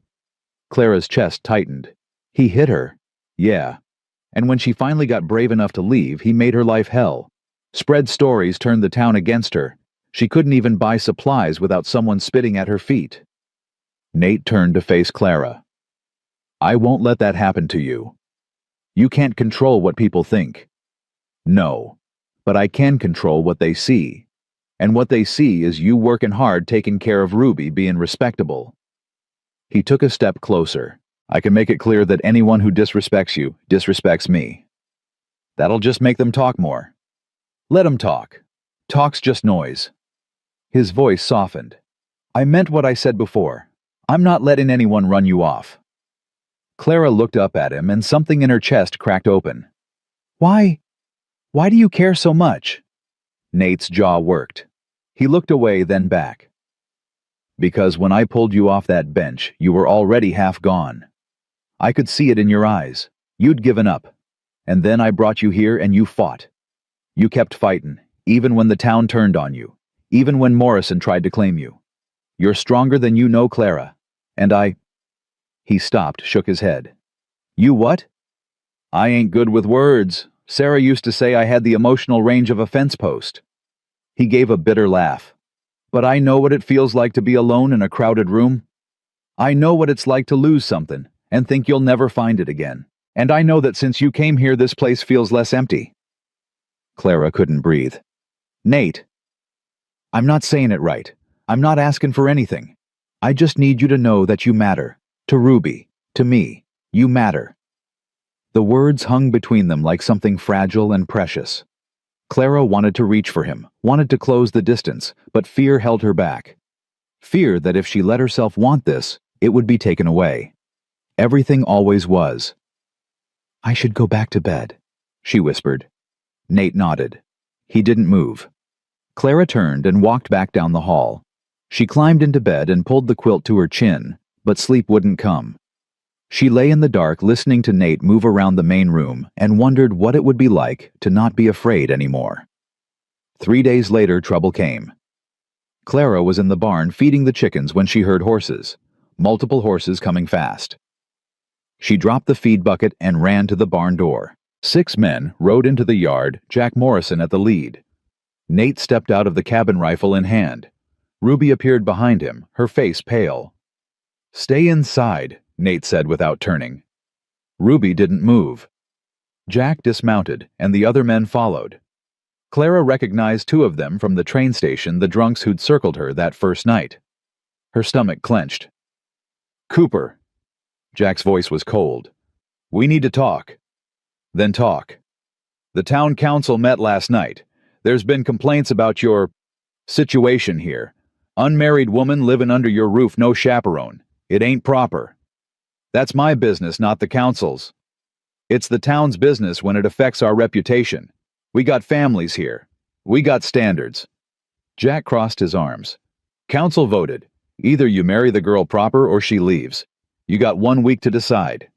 Clara's chest tightened. He hit her. Yeah. And when she finally got brave enough to leave, he made her life hell. Spread stories, turned the town against her. She couldn't even buy supplies without someone spitting at her feet. Nate turned to face Clara. I won't let that happen to you. You can't control what people think. No, but I can control what they see. And what they see is you working hard, taking care of Ruby, being respectable. He took a step closer. I can make it clear that anyone who disrespects you disrespects me. That'll just make them talk more. Let them talk. Talk's just noise. His voice softened. I meant what I said before. I'm not letting anyone run you off. Clara looked up at him, and something in her chest cracked open. Why do you care so much? Nate's jaw worked. He looked away, then back. Because when I pulled you off that bench, you were already half gone. I could see it in your eyes. You'd given up. And then I brought you here and you fought. You kept fighting, even when the town turned on you, even when Morrison tried to claim you. You're stronger than you know, Clara. And I... He stopped, shook his head. You what? I ain't good with words. Sarah used to say I had the emotional range of a fence post. He gave a bitter laugh. But I know what it feels like to be alone in a crowded room. I know what it's like to lose something and think you'll never find it again. And I know that since you came here, this place feels less empty. Clara couldn't breathe. Nate. I'm not saying it right. I'm not asking for anything. I just need you to know that you matter. To Ruby. To me. You matter. The words hung between them like something fragile and precious. Clara wanted to reach for him, wanted to close the distance, but fear held her back. Fear that if she let herself want this, it would be taken away. Everything always was. I should go back to bed, she whispered. Nate nodded. He didn't move. Clara turned and walked back down the hall. She climbed into bed and pulled the quilt to her chin, but sleep wouldn't come. She lay in the dark listening to Nate move around the main room and wondered what it would be like to not be afraid anymore. 3 days later, trouble came. Clara was in the barn feeding the chickens when she heard horses, multiple horses coming fast. She dropped the feed bucket and ran to the barn door. 6 men rode into the yard, Jack Morrison at the lead. Nate stepped out of the cabin rifle in hand. Ruby appeared behind him, her face pale. Stay inside, Nate said without turning. Ruby didn't move. Jack dismounted, and the other men followed. Clara recognized 2 of them from the train station, the drunks who'd circled her that first night. Her stomach clenched. Cooper. Jack's voice was cold. We need to talk. Then talk. The town council met last night. There's been complaints about your situation here. Unmarried woman living under your roof, no chaperone. It ain't proper. That's my business, not the council's. It's the town's business when it affects our reputation. We got families here. We got standards. Jack crossed his arms. Council voted. Either you marry the girl proper or she leaves. You got 1 week to decide.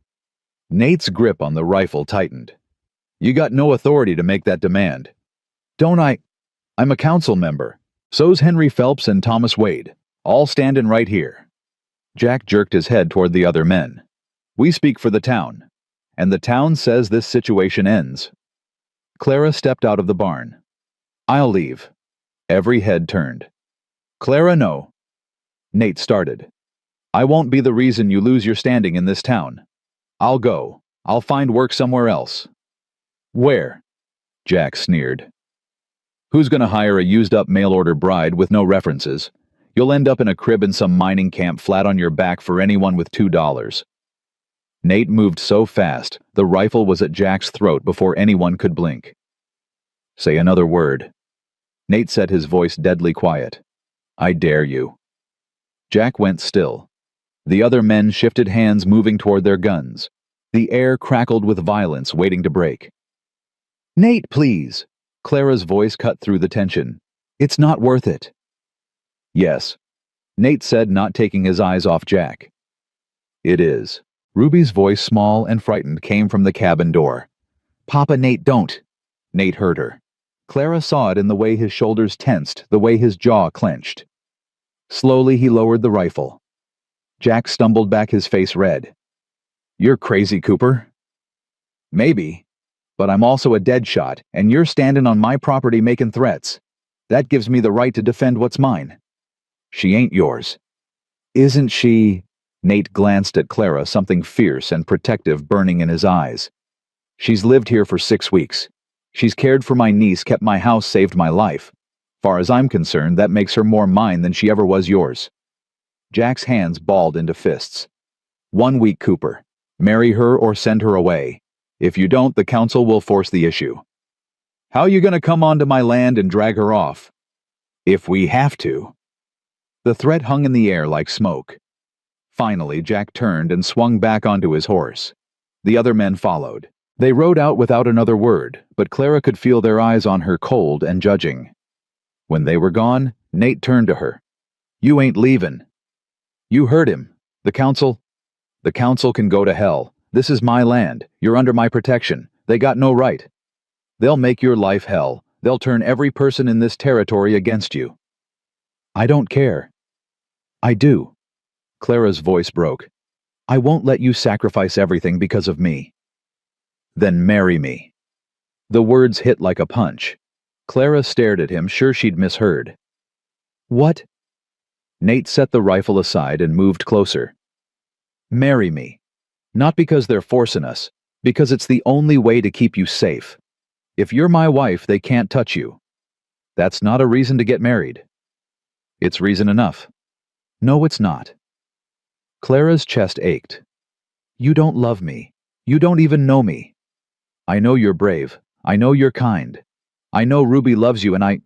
Nate's grip on the rifle tightened. You got no authority to make that demand. Don't I? I'm a council member. So's Henry Phelps and Thomas Wade, all standing right here. Jack jerked his head toward the other men. We speak for the town, and the town says this situation ends. Clara stepped out of the barn. I'll leave. Every head turned. Clara, no. Nate started. I won't be the reason you lose your standing in this town. I'll go. I'll find work somewhere else. Where? Jack sneered. Who's gonna hire a used-up mail-order bride with no references? You'll end up in a crib in some mining camp flat on your back for anyone with $2. Nate moved so fast, the rifle was at Jack's throat before anyone could blink. Say another word. Nate said, his voice deadly quiet. I dare you. Jack went still. The other men shifted hands, moving toward their guns. The air crackled with violence, waiting to break. Nate, please. Clara's voice cut through the tension. It's not worth it. Yes, Nate said, not taking his eyes off Jack. It is. Ruby's voice, small and frightened, came from the cabin door. Papa, Nate, don't. Nate heard her. Clara saw it in the way his shoulders tensed, the way his jaw clenched. Slowly he lowered the rifle. Jack stumbled back, his face red. You're crazy, Cooper. Maybe, but I'm also a dead shot, and you're standing on my property making threats. That gives me the right to defend what's mine. She ain't yours. Isn't she? Nate glanced at Clara, something fierce and protective burning in his eyes. She's lived here for 6 weeks. She's cared for my niece, kept my house, saved my life. Far as I'm concerned, that makes her more mine than she ever was yours. Jack's hands balled into fists. 1 week, Cooper. Marry her or send her away. If you don't, the council will force the issue. How you gonna come onto my land and drag her off? If we have to. The threat hung in the air like smoke. Finally, Jack turned and swung back onto his horse. The other men followed. They rode out without another word, but Clara could feel their eyes on her, cold and judging. When they were gone, Nate turned to her. You ain't leaving. You heard him. The council can go to hell. This is my land. You're under my protection. They got no right. They'll make your life hell. They'll turn every person in this territory against you. I don't care. I do. Clara's voice broke. I won't let you sacrifice everything because of me. Then marry me. The words hit like a punch. Clara stared at him, sure she'd misheard. What? Nate set the rifle aside and moved closer. Marry me. Not because they're forcing us, because it's the only way to keep you safe. If you're my wife, they can't touch you. That's not a reason to get married. It's reason enough. No, it's not. Clara's chest ached. You don't love me. You don't even know me. I know you're brave. I know you're kind. I know Ruby loves you and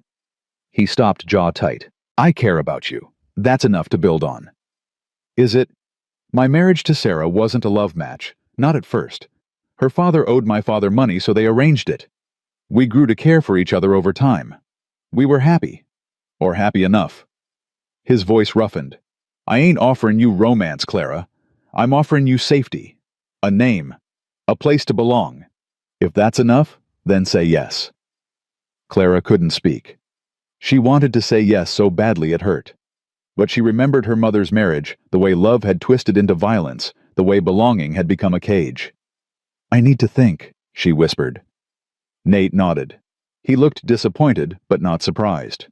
He stopped, jaw tight. I care about you. That's enough to build on. Is it? My marriage to Sarah wasn't a love match. Not at first. Her father owed my father money, so they arranged it. We grew to care for each other over time. We were happy. Or happy enough. His voice roughened. I ain't offering you romance, Clara. I'm offering you safety. A name. A place to belong. If that's enough, then say yes. Clara couldn't speak. She wanted to say yes so badly it hurt. But she remembered her mother's marriage, the way love had twisted into violence, the way belonging had become a cage. I need to think, she whispered. Nate nodded. He looked disappointed, but not surprised.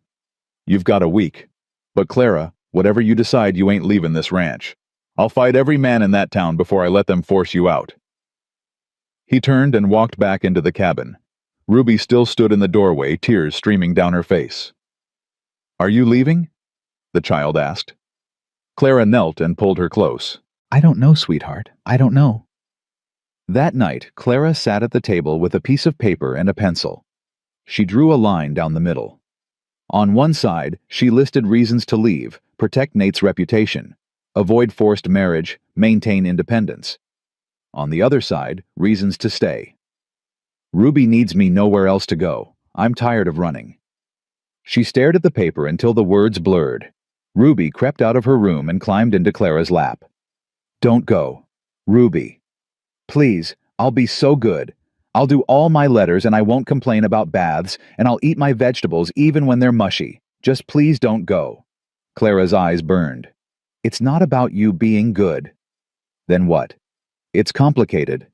You've got a week. But Clara, whatever you decide, you ain't leaving this ranch. I'll fight every man in that town before I let them force you out. He turned and walked back into the cabin. Ruby still stood in the doorway, tears streaming down her face. Are you leaving? The child asked. Clara knelt and pulled her close. I don't know, sweetheart. I don't know. That night, Clara sat at the table with a piece of paper and a pencil. She drew a line down the middle. On one side, she listed reasons to leave, protect Nate's reputation, avoid forced marriage, maintain independence. On the other side, reasons to stay. Ruby needs me nowhere else to go. I'm tired of running. She stared at the paper until the words blurred. Ruby crept out of her room and climbed into Clara's lap. Don't go. Ruby. Please, I'll be so good. I'll do all my letters and I won't complain about baths, and I'll eat my vegetables even when they're mushy. Just please don't go. Clara's eyes burned. It's not about you being good. Then what? It's complicated.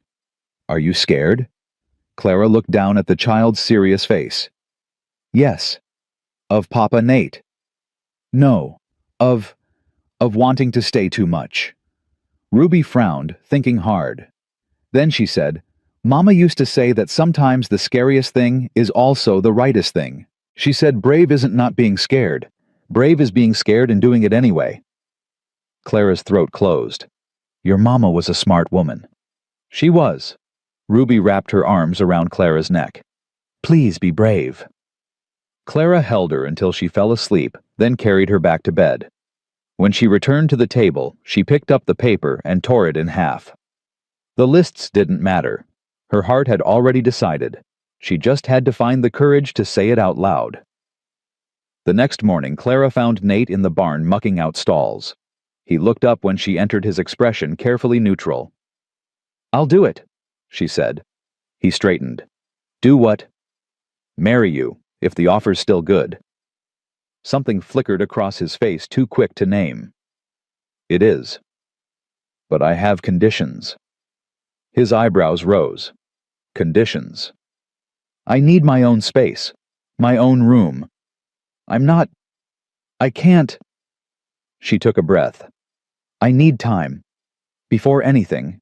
Are you scared? Clara looked down at the child's serious face. Yes. Of Papa Nate. No. Of wanting to stay too much. Ruby frowned, thinking hard. Then she said, Mama used to say that sometimes the scariest thing is also the rightest thing. She said brave isn't not being scared. Brave is being scared and doing it anyway. Clara's throat closed. Your mama was a smart woman. She was. Ruby wrapped her arms around Clara's neck. Please be brave. Clara held her until she fell asleep, then carried her back to bed. When she returned to the table, she picked up the paper and tore it in half. The lists didn't matter. Her heart had already decided. She just had to find the courage to say it out loud. The next morning, Clara found Nate in the barn mucking out stalls. He looked up when she entered, his expression carefully neutral. I'll do it, she said. He straightened. Do what? Marry you, if the offer's still good. Something flickered across his face, too quick to name. It is. But I have conditions. His eyebrows rose. Conditions. I need my own space, my own room. I can't. She took a breath. I need time. Before anything.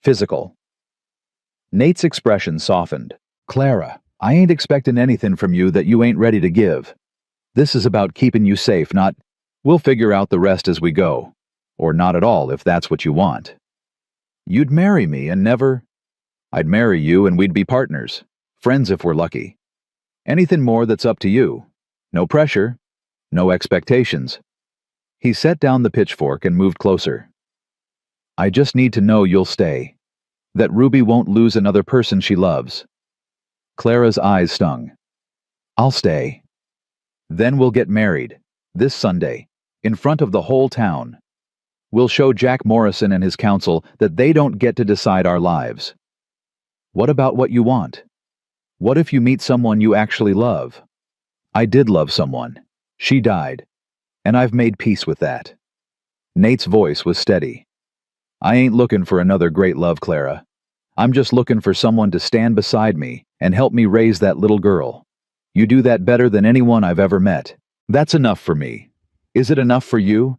Physical. Nate's expression softened. Clara, I ain't expecting anything from you that you ain't ready to give. This is about keeping you safe, not, we'll figure out the rest as we go. Or not at all if that's what you want. You'd marry me and never... I'd marry you and we'd be partners. Friends if we're lucky. Anything more that's up to you. No pressure. No expectations. He set down the pitchfork and moved closer. I just need to know you'll stay. That Ruby won't lose another person she loves. Clara's eyes stung. I'll stay. Then we'll get married. This Sunday. In front of the whole town. We'll show Jack Morrison and his council that they don't get to decide our lives. What about what you want? What if you meet someone you actually love? I did love someone. She died. And I've made peace with that. Nate's voice was steady. I ain't looking for another great love, Clara. I'm just looking for someone to stand beside me and help me raise that little girl. You do that better than anyone I've ever met. That's enough for me. Is it enough for you?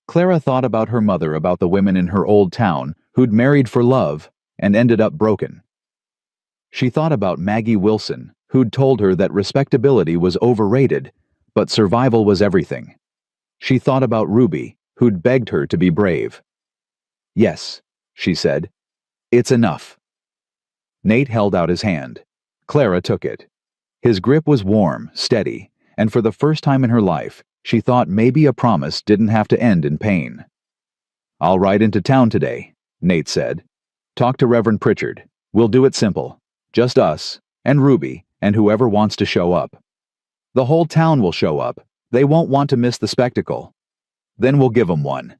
Clara thought about her mother, about the women in her old town who'd married for love and ended up broken. She thought about Maggie Wilson, who'd told her that respectability was overrated, but survival was everything. She thought about Ruby, who'd begged her to be brave. "Yes," she said. "It's enough." Nate held out his hand. Clara took it. His grip was warm, steady, and for the first time in her life, she thought maybe a promise didn't have to end in pain. "I'll ride into town today," Nate said. "Talk to Reverend Pritchard. We'll do it simple. Just us, and Ruby, and whoever wants to show up. The whole town will show up. They won't want to miss the spectacle. Then we'll give 'em one."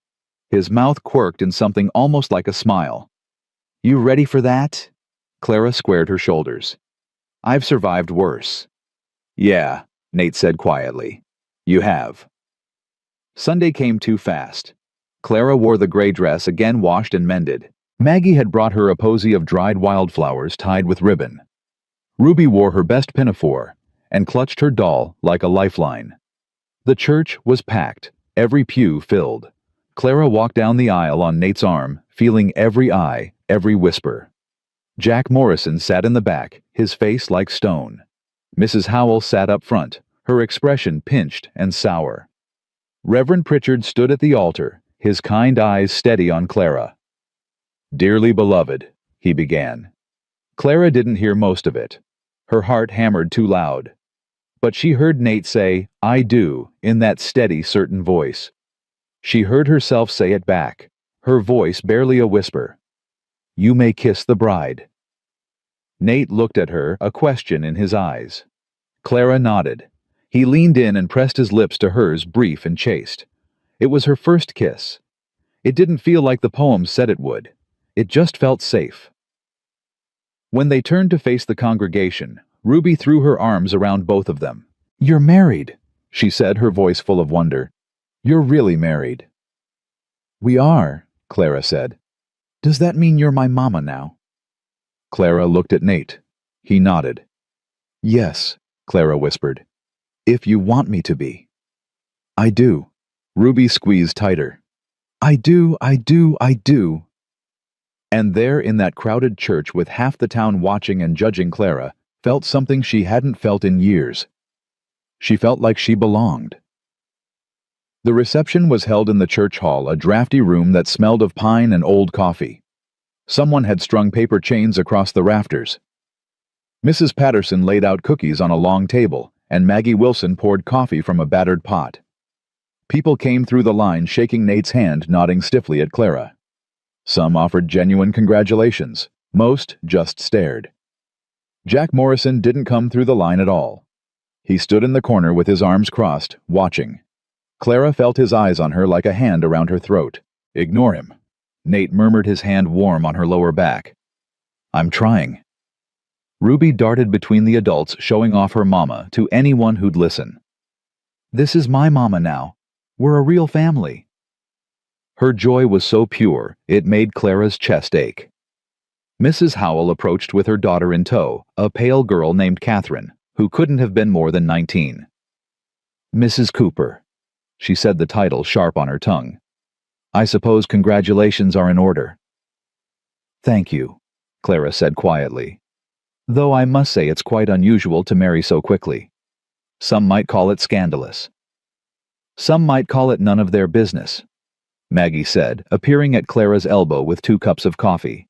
His mouth quirked in something almost like a smile. "You ready for that?" Clara squared her shoulders. "I've survived worse." "Yeah," Nate said quietly. "You have." Sunday came too fast. Clara wore the gray dress, again washed and mended. Maggie had brought her a posy of dried wildflowers tied with ribbon. Ruby wore her best pinafore and clutched her doll like a lifeline. The church was packed, every pew filled. Clara walked down the aisle on Nate's arm, feeling every eye, every whisper. Jack Morrison sat in the back, his face like stone. Mrs. Howell sat up front, her expression pinched and sour. Reverend Pritchard stood at the altar, his kind eyes steady on Clara. "Dearly beloved," he began. Clara didn't hear most of it. Her heart hammered too loud. But she heard Nate say, "I do," in that steady, certain voice. She heard herself say it back, her voice barely a whisper. "You may kiss the bride." Nate looked at her, a question in his eyes. Clara nodded. He leaned in and pressed his lips to hers, brief and chaste. It was her first kiss. It didn't feel like the poem said it would. It just felt safe. When they turned to face the congregation, Ruby threw her arms around both of them. "You're married," she said, her voice full of wonder. "You're really married." "We are," Clara said. "Does that mean you're my mama now?" Clara looked at Nate. He nodded. "Yes," Clara whispered. "If you want me to be." "I do." Ruby squeezed tighter. "I do, I do, I do." And there in that crowded church with half the town watching and judging, Clara felt something she hadn't felt in years. She felt like she belonged. The reception was held in the church hall, a drafty room that smelled of pine and old coffee. Someone had strung paper chains across the rafters. Mrs. Patterson laid out cookies on a long table, and Maggie Wilson poured coffee from a battered pot. People came through the line, shaking Nate's hand, nodding stiffly at Clara. Some offered genuine congratulations. Most just stared. Jack Morrison didn't come through the line at all. He stood in the corner with his arms crossed, watching. Clara felt his eyes on her like a hand around her throat. "Ignore him." Nate murmured, his hand warm on her lower back. "I'm trying." Ruby darted between the adults, showing off her mama to anyone who'd listen. "This is my mama now. We're a real family." Her joy was so pure, it made Clara's chest ache. Mrs. Howell approached with her daughter in tow, a pale girl named Catherine, who couldn't have been more than 19. "Mrs. Cooper." She said the title sharp on her tongue. "I suppose congratulations are in order." "Thank you," Clara said quietly. "Though I must say it's quite unusual to marry so quickly. Some might call it scandalous. Some might call it none of their business," Maggie said, appearing at Clara's elbow with 2 cups of coffee.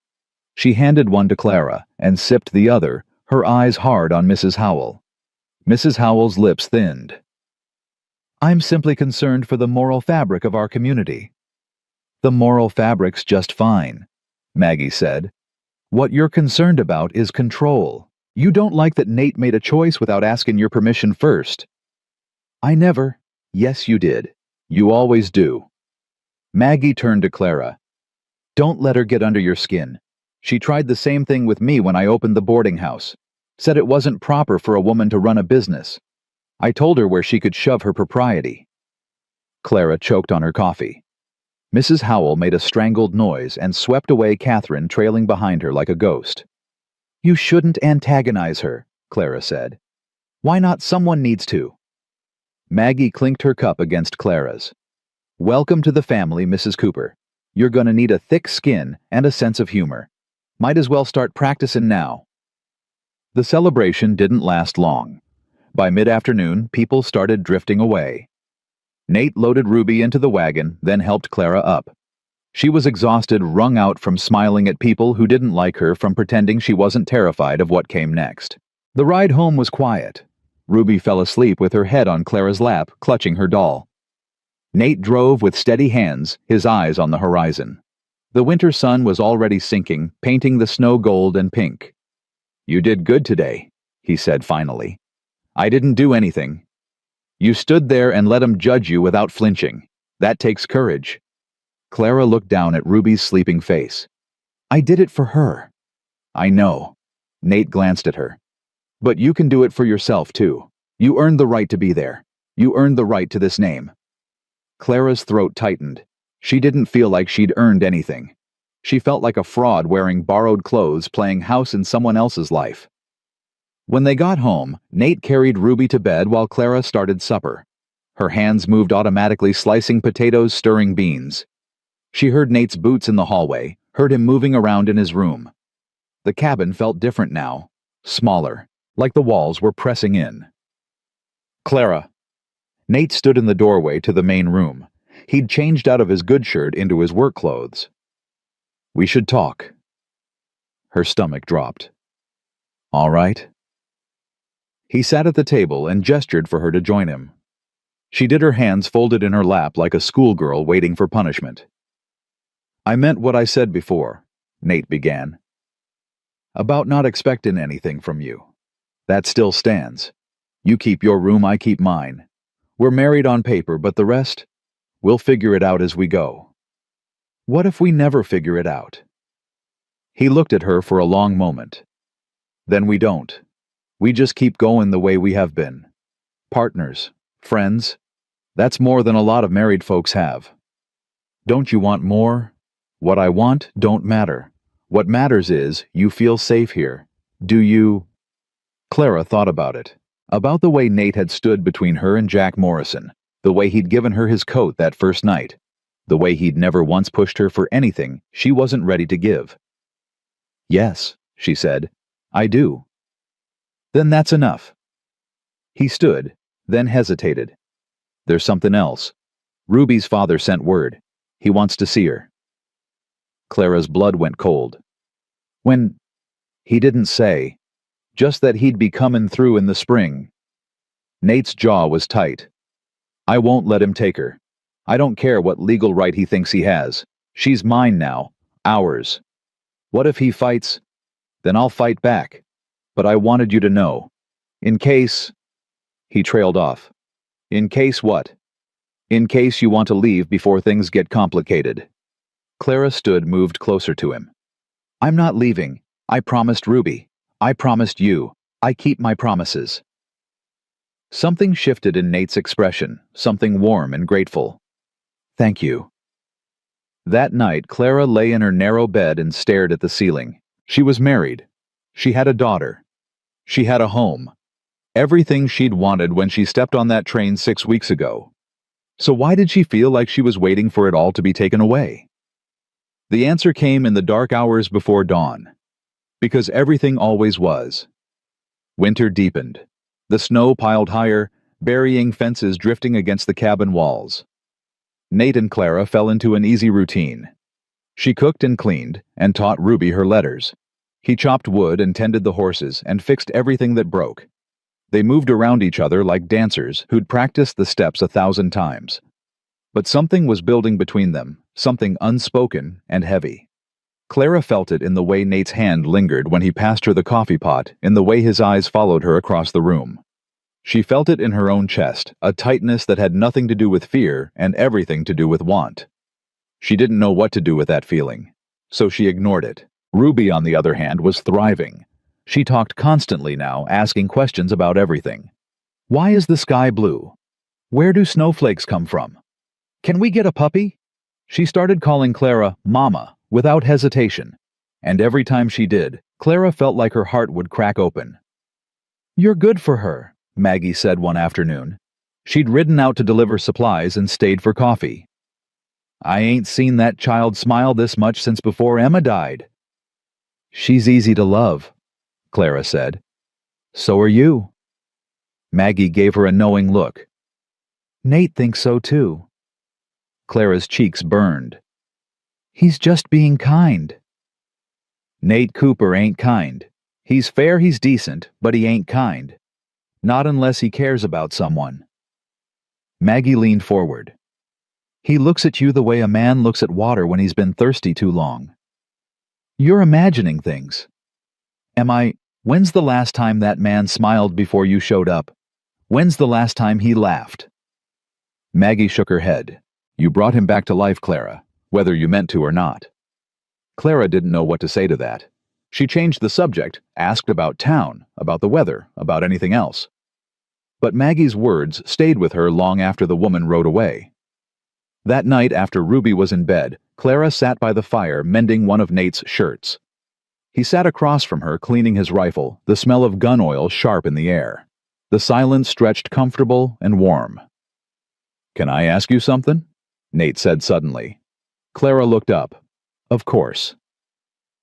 She handed one to Clara and sipped the other, her eyes hard on Mrs. Howell. Mrs. Howell's lips thinned. "I'm simply concerned for the moral fabric of our community." "The moral fabric's just fine," Maggie said. "What you're concerned about is control. You don't like that Nate made a choice without asking your permission first." "I never." "Yes, you did. You always do." Maggie turned to Clara. "Don't let her get under your skin. She tried the same thing with me when I opened the boarding house. Said it wasn't proper for a woman to run a business. I told her where she could shove her propriety." Clara choked on her coffee. Mrs. Howell made a strangled noise and swept away Catherine, trailing behind her like a ghost. "You shouldn't antagonize her," Clara said. "Why not? Someone needs to." Maggie clinked her cup against Clara's. Welcome to the family, Mrs. Cooper. You're gonna need a thick skin and a sense of humor. Might as well start practicing now." The celebration didn't last long. By mid-afternoon, people started drifting away. Nate loaded Ruby into the wagon, then helped Clara up. She was exhausted, wrung out from smiling at people who didn't like her, from pretending she wasn't terrified of what came next. The ride home was quiet. Ruby fell asleep with her head on Clara's lap, clutching her doll. Nate drove with steady hands, his eyes on the horizon. The winter sun was already sinking, painting the snow gold and pink. "You did good today," he said finally. "I didn't do anything. You stood there and let him judge you without flinching. That takes courage." Clara looked down at Ruby's sleeping face. "I did it for her." "I know." Nate glanced at her. "But you can do it for yourself, too. You earned the right to be there. You earned the right to this name." Clara's throat tightened. She didn't feel like she'd earned anything. She felt like a fraud wearing borrowed clothes, playing house in someone else's life. When they got home, Nate carried Ruby to bed while Clara started supper. Her hands moved automatically, slicing potatoes, stirring beans. She heard Nate's boots in the hallway, heard him moving around in his room. The cabin felt different now, smaller, like the walls were pressing in. "Clara." Nate stood in the doorway to the main room. He'd changed out of his good shirt into his work clothes. "We should talk." Her stomach dropped. "All right." He sat at the table and gestured for her to join him. She did, her hands folded in her lap like a schoolgirl waiting for punishment. "I meant what I said before," Nate began. "About not expecting anything from you. That still stands. You keep your room, I keep mine. We're married on paper, but the rest, we'll figure it out as we go." "What if we never figure it out?" He looked at her for a long moment. "Then we don't. We just keep going the way we have been. Partners, friends. That's more than a lot of married folks have. Don't you want more? What I want don't matter. What matters is you feel safe here. Do you?" Clara thought about it. About the way Nate had stood between her and Jack Morrison, the way he'd given her his coat that first night, the way he'd never once pushed her for anything she wasn't ready to give. "Yes," she said, "I do." "Then that's enough." He stood, then hesitated. "There's something else. Ruby's father sent word. He wants to see her." Clara's blood went cold. "When?" "He didn't say. Just that he'd be coming through in the spring." Nate's jaw was tight. "I won't let him take her. I don't care what legal right he thinks he has. She's mine now. Ours. What if he fights? Then I'll fight back. But I wanted you to know. In case..." He trailed off. "In case what?" "In case you want to leave before things get complicated." Clara stood, moved closer to him. "I'm not leaving. I promised Ruby. I promised you. I keep my promises." Something shifted in Nate's expression, something warm and grateful. "Thank you." That night, Clara lay in her narrow bed and stared at the ceiling. She was married. She had a daughter. She had a home. Everything she'd wanted when she stepped on that train 6 weeks ago. So why did she feel like she was waiting for it all to be taken away? The answer came in the dark hours before dawn. Because everything always was. Winter deepened. The snow piled higher, burying fences drifting against the cabin walls. Nate and Clara fell into an easy routine. She cooked and cleaned, and taught Ruby her letters. He chopped wood and tended the horses, and fixed everything that broke. They moved around each other like dancers who'd practiced the steps 1,000 times. But something was building between them, something unspoken and heavy. Clara felt it in the way Nate's hand lingered when he passed her the coffee pot, in the way his eyes followed her across the room. She felt it in her own chest, a tightness that had nothing to do with fear and everything to do with want. She didn't know what to do with that feeling, so she ignored it. Ruby, on the other hand, was thriving. She talked constantly now, asking questions about everything. "Why is the sky blue? Where do snowflakes come from? Can we get a puppy?" She started calling Clara Mama without hesitation, and every time she did, Clara felt like her heart would crack open. "You're good for her," Maggie said one afternoon. She'd ridden out to deliver supplies and stayed for coffee. I ain't seen that child smile this much since before Emma died." "She's easy to love," Clara said. "So are you." Maggie gave her a knowing look. "Nate thinks so too." Clara's cheeks burned. "He's just being kind." "Nate Cooper ain't kind. He's fair, he's decent, but he ain't kind. Not unless he cares about someone." Maggie leaned forward. "He looks at you the way a man looks at water when he's been thirsty too long." "You're imagining things." When's the last time that man smiled before you showed up? When's the last time he laughed?" Maggie shook her head. "You brought him back to life, Clara, whether you meant to or not." Clara didn't know what to say to that. She changed the subject, asked about town, about the weather, about anything else. But Maggie's words stayed with her long after the woman rode away. That night after Ruby was in bed, Clara sat by the fire mending one of Nate's shirts. He sat across from her cleaning his rifle, the smell of gun oil sharp in the air. The silence stretched comfortable and warm. "Can I ask you something?" Nate said suddenly. Clara looked up. "Of course."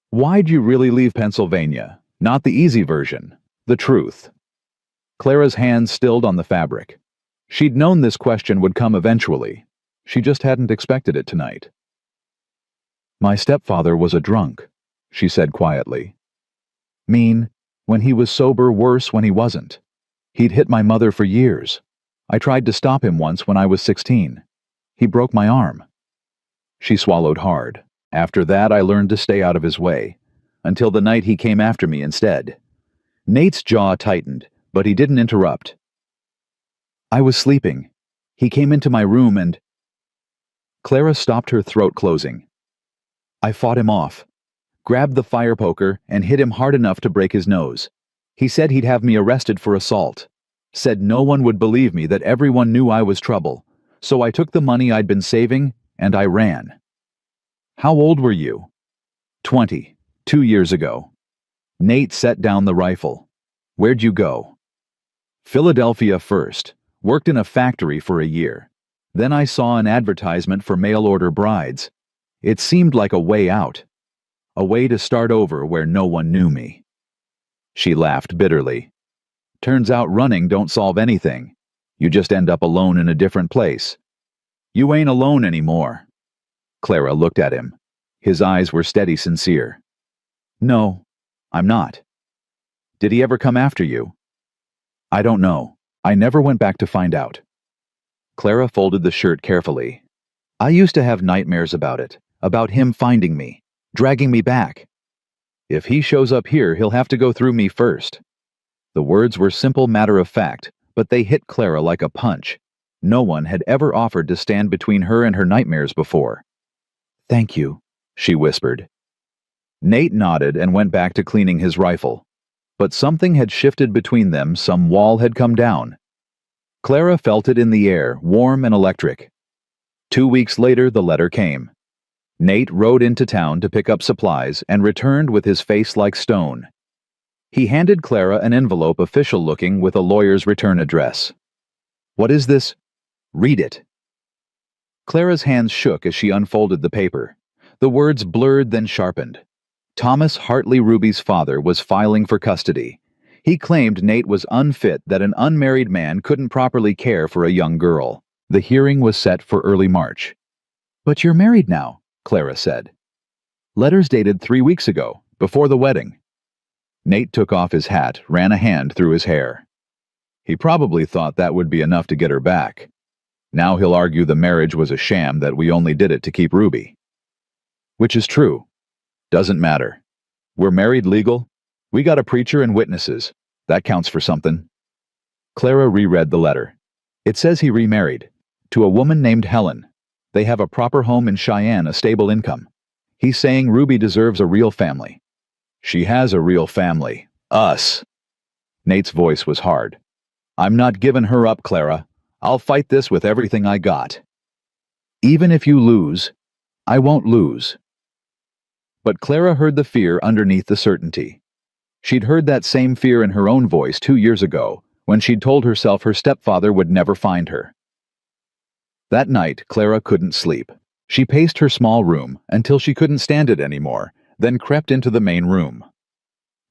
"Why'd you really leave Pennsylvania? Not the easy version, the truth." Clara's hands stilled on the fabric. She'd known this question would come eventually. She just hadn't expected it tonight. "My stepfather was a drunk," she said quietly. "Mean, when he was sober, worse when he wasn't. He'd hit my mother for years. I tried to stop him once when I was 16. He broke my arm." She swallowed hard. "After that, I learned to stay out of his way, until the night he came after me instead." Nate's jaw tightened, but he didn't interrupt. "I was sleeping. He came into my room and—" Clara stopped, her throat closing. "I fought him off, grabbed the fire poker and hit him hard enough to break his nose. He said he'd have me arrested for assault. Said no one would believe me, that everyone knew I was trouble. So I took the money I'd been saving and I ran." "How old were you?" 20, 2 years ago. Nate set down the rifle. "Where'd you go?" "Philadelphia first. Worked in a factory for a year. Then I saw an advertisement for mail-order brides. It seemed like a way out. A way to start over where no one knew me." She laughed bitterly. "Turns out running don't solve anything. You just end up alone in a different place." "You ain't alone anymore." Clara looked at him. His eyes were steady, sincere. "No, I'm not." "Did he ever come after you?" "I don't know. I never went back to find out." Clara folded the shirt carefully. "I used to have nightmares about him finding me, dragging me back. If he shows up here, he'll have to go through me first." The words were simple matter of fact, but they hit Clara like a punch. No one had ever offered to stand between her and her nightmares before. "Thank you," she whispered. Nate nodded and went back to cleaning his rifle. But something had shifted between them, some wall had come down. Clara felt it in the air, warm and electric. 2 weeks later, the letter came. Nate rode into town to pick up supplies and returned with his face like stone. He handed Clara an envelope, official-looking, with a lawyer's return address. "What is this?" "Read it." Clara's hands shook as she unfolded the paper. The words blurred, then sharpened. Thomas Hartley Ruby's father was filing for custody. He claimed Nate was unfit, that an unmarried man couldn't properly care for a young girl. The hearing was set for early March. "But you're married now," Clara said. "Letters dated 3 weeks ago, before the wedding." Nate took off his hat, ran a hand through his hair. He probably thought that would be enough to get her back. Now he'll argue the marriage was a sham, that we only did it to keep Ruby. Which is true. Doesn't matter. We're married legal. We got a preacher and witnesses. That counts for something. Clara reread the letter. It says he remarried. To a woman named Helen. They have a proper home in Cheyenne, a stable income. He's saying Ruby deserves a real family. She has a real family. Us. Nate's voice was hard. "I'm not giving her up, Clara. I'll fight this with everything I got." "Even if you lose, I won't lose." But Clara heard the fear underneath the certainty. She'd heard that same fear in her own voice 2 years ago, when she'd told herself her stepfather would never find her. That night, Clara couldn't sleep. She paced her small room until she couldn't stand it anymore, then crept into the main room.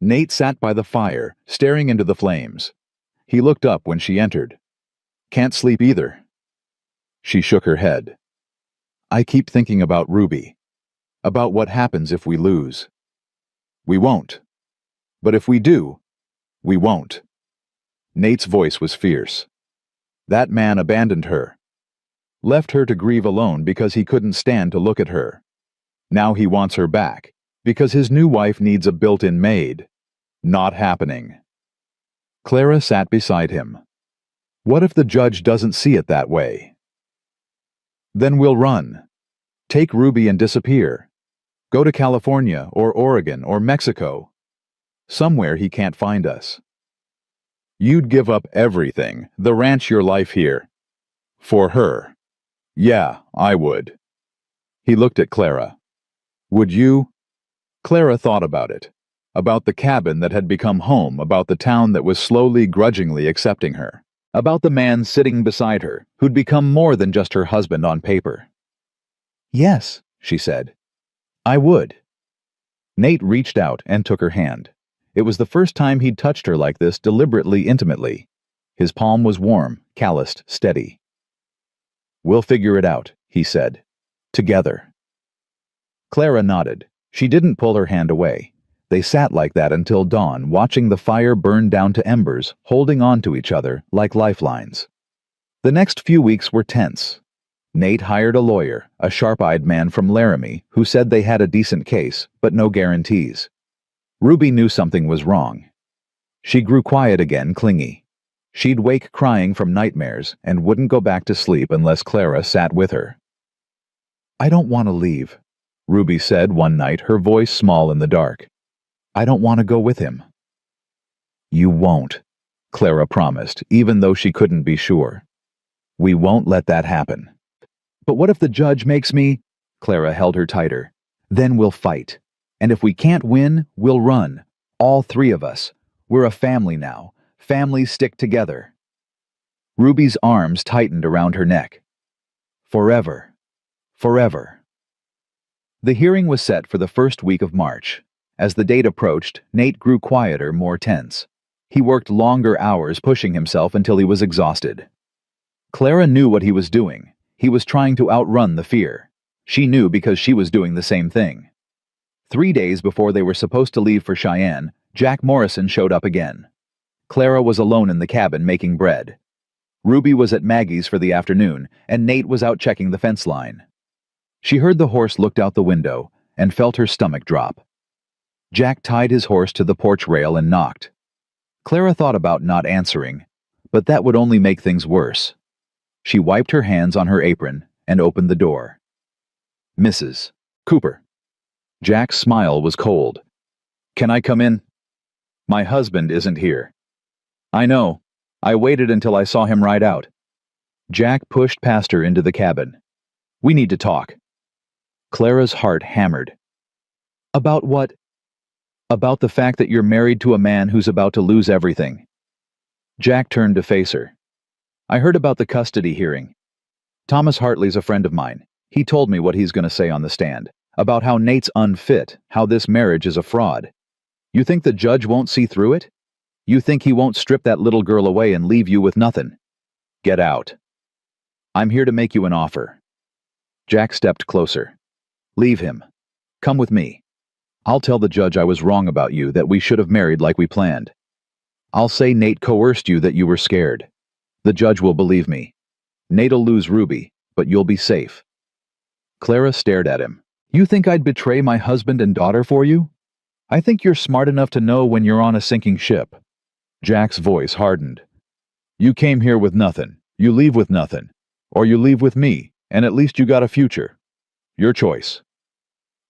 Nate sat by the fire, staring into the flames. He looked up when she entered. "Can't sleep either." She shook her head. "I keep thinking about Ruby. About what happens if we lose. We won't. But if we do, we won't." Nate's voice was fierce. "That man abandoned her. Left her to grieve alone because he couldn't stand to look at her. Now he wants her back, because his new wife needs a built-in maid. Not happening." Clara sat beside him. "What if the judge doesn't see it that way?" "Then we'll run. Take Ruby and disappear. Go to California or Oregon or Mexico. Somewhere he can't find us." "You'd give up everything, the ranch, your life here. For her." "Yeah, I would." He looked at Clara. "Would you?" Clara thought about it. About the cabin that had become home, about the town that was slowly, grudgingly accepting her. About the man sitting beside her, who'd become more than just her husband on paper. "Yes," she said. "I would." Nate reached out and took her hand. It was the first time he'd touched her like this, deliberately, intimately. His palm was warm, calloused, steady. "We'll figure it out," he said. "Together." Clara nodded. She didn't pull her hand away. They sat like that until dawn, watching the fire burn down to embers, holding on to each other like lifelines. The next few weeks were tense. Nate hired a lawyer, a sharp-eyed man from Laramie, who said they had a decent case, but no guarantees. Ruby knew something was wrong. She grew quiet again, clingy. She'd wake crying from nightmares and wouldn't go back to sleep unless Clara sat with her. "I don't want to leave," Ruby said one night, her voice small in the dark. "I don't want to go with him." "You won't," Clara promised, even though she couldn't be sure. "We won't let that happen." "But what if the judge makes me—" Clara held her tighter. "Then we'll fight. And if we can't win, we'll run. All three of us. We're a family now. Families stick together." Ruby's arms tightened around her neck. "Forever. Forever." The hearing was set for the first week of March. As the date approached, Nate grew quieter, more tense. He worked longer hours, pushing himself until he was exhausted. Clara knew what he was doing. He was trying to outrun the fear. She knew because she was doing the same thing. 3 days before they were supposed to leave for Cheyenne, Jack Morrison showed up again. Clara was alone in the cabin making bread. Ruby was at Maggie's for the afternoon, and Nate was out checking the fence line. She heard the horse looked out the window and felt her stomach drop. Jack tied his horse to the porch rail and knocked. Clara thought about not answering, but that would only make things worse. She wiped her hands on her apron and opened the door. "Mrs. Cooper." Jack's smile was cold. "Can I come in?" "My husband isn't here." "I know. I waited until I saw him ride out." Jack pushed past her into the cabin. "We need to talk." Clara's heart hammered. "About what?" "About the fact that you're married to a man who's about to lose everything." Jack turned to face her. "I heard about the custody hearing. Thomas Hartley's a friend of mine. He told me what he's going to say on the stand, about how Nate's unfit, how this marriage is a fraud. You think the judge won't see through it? You think he won't strip that little girl away and leave you with nothing? Get out. I'm here to make you an offer." Jack stepped closer. "Leave him. Come with me. I'll tell the judge I was wrong about you, that we should have married like we planned. I'll say Nate coerced you, that you were scared. The judge will believe me. Nate'll lose Ruby, but you'll be safe." Clara stared at him. "You think I'd betray my husband and daughter for you? I think you're smart enough to know when you're on a sinking ship." Jack's voice hardened. "You came here with nothing. You leave with nothing. Or you leave with me, and at least you got a future. Your choice."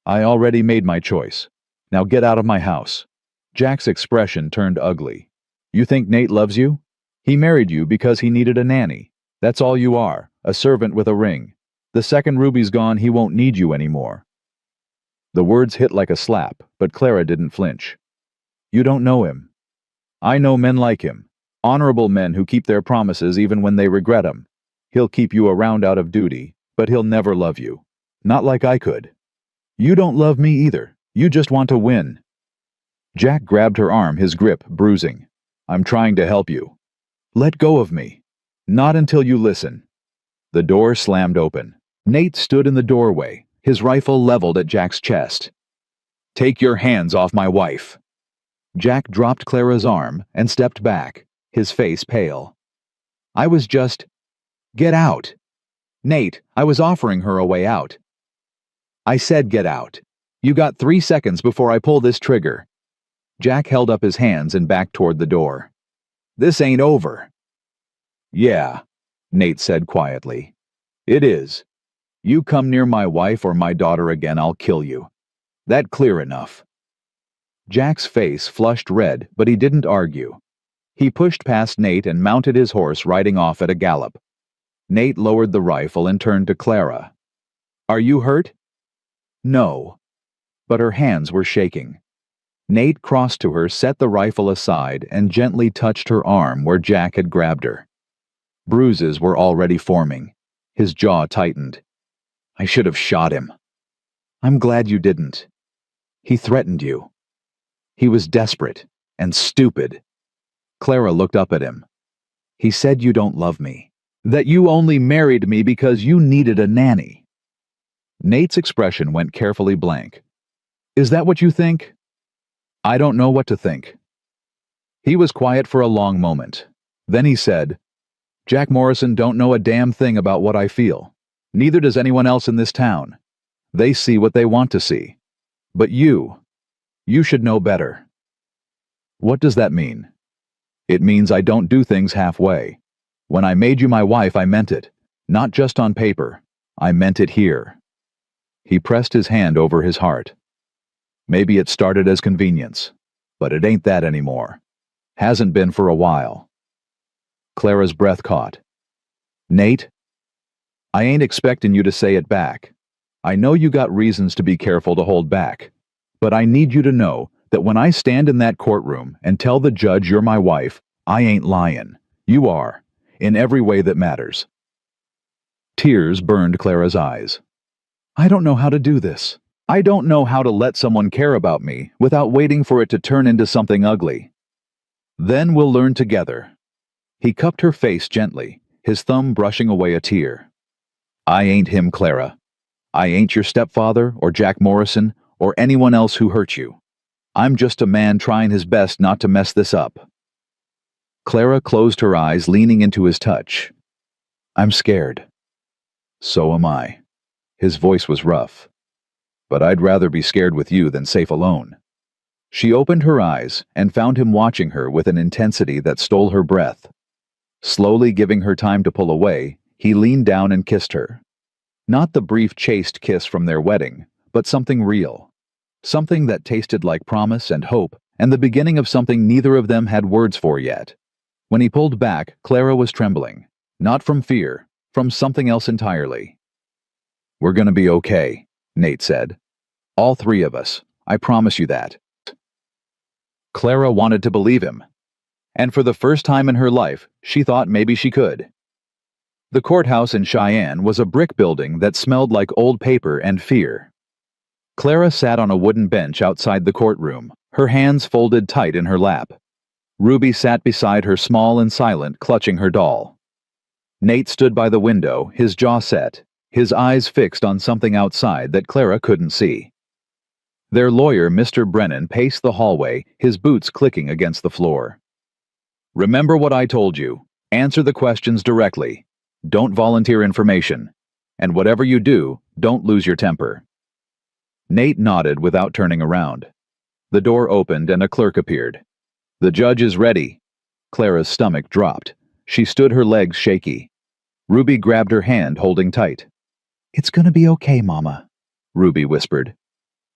"I already made my choice. Now get out of my house." Jack's expression turned ugly. "You think Nate loves you? He married you because he needed a nanny. That's all you are, a servant with a ring. The second Ruby's gone, he won't need you anymore." The words hit like a slap, but Clara didn't flinch. "You don't know him. I know men like him, honorable men who keep their promises even when they regret them. He'll keep you around out of duty, but he'll never love you. Not like I could. You don't love me either. You just want to win. Jack grabbed her arm, his grip bruising. I'm trying to help you. Let go of me. Not until you listen. The door slammed open. Nate stood in the doorway, his rifle leveled at Jack's chest. Take your hands off my wife. Jack dropped Clara's arm and stepped back, his face pale. I was just... Get out. Nate, I was offering her a way out. I said get out. You got 3 seconds before I pull this trigger. Jack held up his hands and backed toward the door. This ain't over. Yeah, Nate said quietly. It is. You come near my wife or my daughter again, I'll kill you. That clear enough? Jack's face flushed red, but he didn't argue. He pushed past Nate and mounted his horse, riding off at a gallop. Nate lowered the rifle and turned to Clara. Are you hurt? No. But her hands were shaking. Nate crossed to her, set the rifle aside, and gently touched her arm where Jack had grabbed her. Bruises were already forming. His jaw tightened. I should have shot him. I'm glad you didn't. He threatened you. He was desperate and stupid. Clara looked up at him. He said you don't love me. That you only married me because you needed a nanny. Nate's expression went carefully blank. Is that what you think? I don't know what to think. He was quiet for a long moment. Then he said, Jack Morrison don't know a damn thing about what I feel. Neither does anyone else in this town. They see what they want to see. But you should know better. What does that mean? It means I don't do things halfway. When I made you my wife, I meant it. Not just on paper. I meant it here. He pressed his hand over his heart. Maybe it started as convenience, but it ain't that anymore. Hasn't been for a while. Clara's breath caught. Nate, I ain't expecting you to say it back. I know you got reasons to be careful to hold back, but I need you to know that when I stand in that courtroom and tell the judge you're my wife, I ain't lying. You are, in every way that matters. Tears burned Clara's eyes. I don't know how to do this. I don't know how to let someone care about me without waiting for it to turn into something ugly. Then we'll learn together. He cupped her face gently, his thumb brushing away a tear. I ain't him, Clara. I ain't your stepfather or Jack Morrison or anyone else who hurt you. I'm just a man trying his best not to mess this up. Clara closed her eyes, leaning into his touch. I'm scared. So am I. His voice was rough. But I'd rather be scared with you than safe alone. She opened her eyes and found him watching her with an intensity that stole her breath. Slowly giving her time to pull away, he leaned down and kissed her. Not the brief chaste kiss from their wedding, but something real. Something that tasted like promise and hope, and the beginning of something neither of them had words for yet. When he pulled back, Clara was trembling. Not from fear, from something else entirely. We're gonna be okay, Nate said. All 3 of us. I promise you that. Clara wanted to believe him. And for the first time in her life, she thought maybe she could. The courthouse in Cheyenne was a brick building that smelled like old paper and fear. Clara sat on a wooden bench outside the courtroom, her hands folded tight in her lap. Ruby sat beside her, small and silent, clutching her doll. Nate stood by the window, his jaw set, his eyes fixed on something outside that Clara couldn't see. Their lawyer, Mr. Brennan, paced the hallway, his boots clicking against the floor. Remember what I told you. Answer the questions directly. Don't volunteer information. And whatever you do, don't lose your temper. Nate nodded without turning around. The door opened and a clerk appeared. The judge is ready. Clara's stomach dropped. She stood, her legs shaky. Ruby grabbed her hand, holding tight. It's gonna be okay, Mama, Ruby whispered.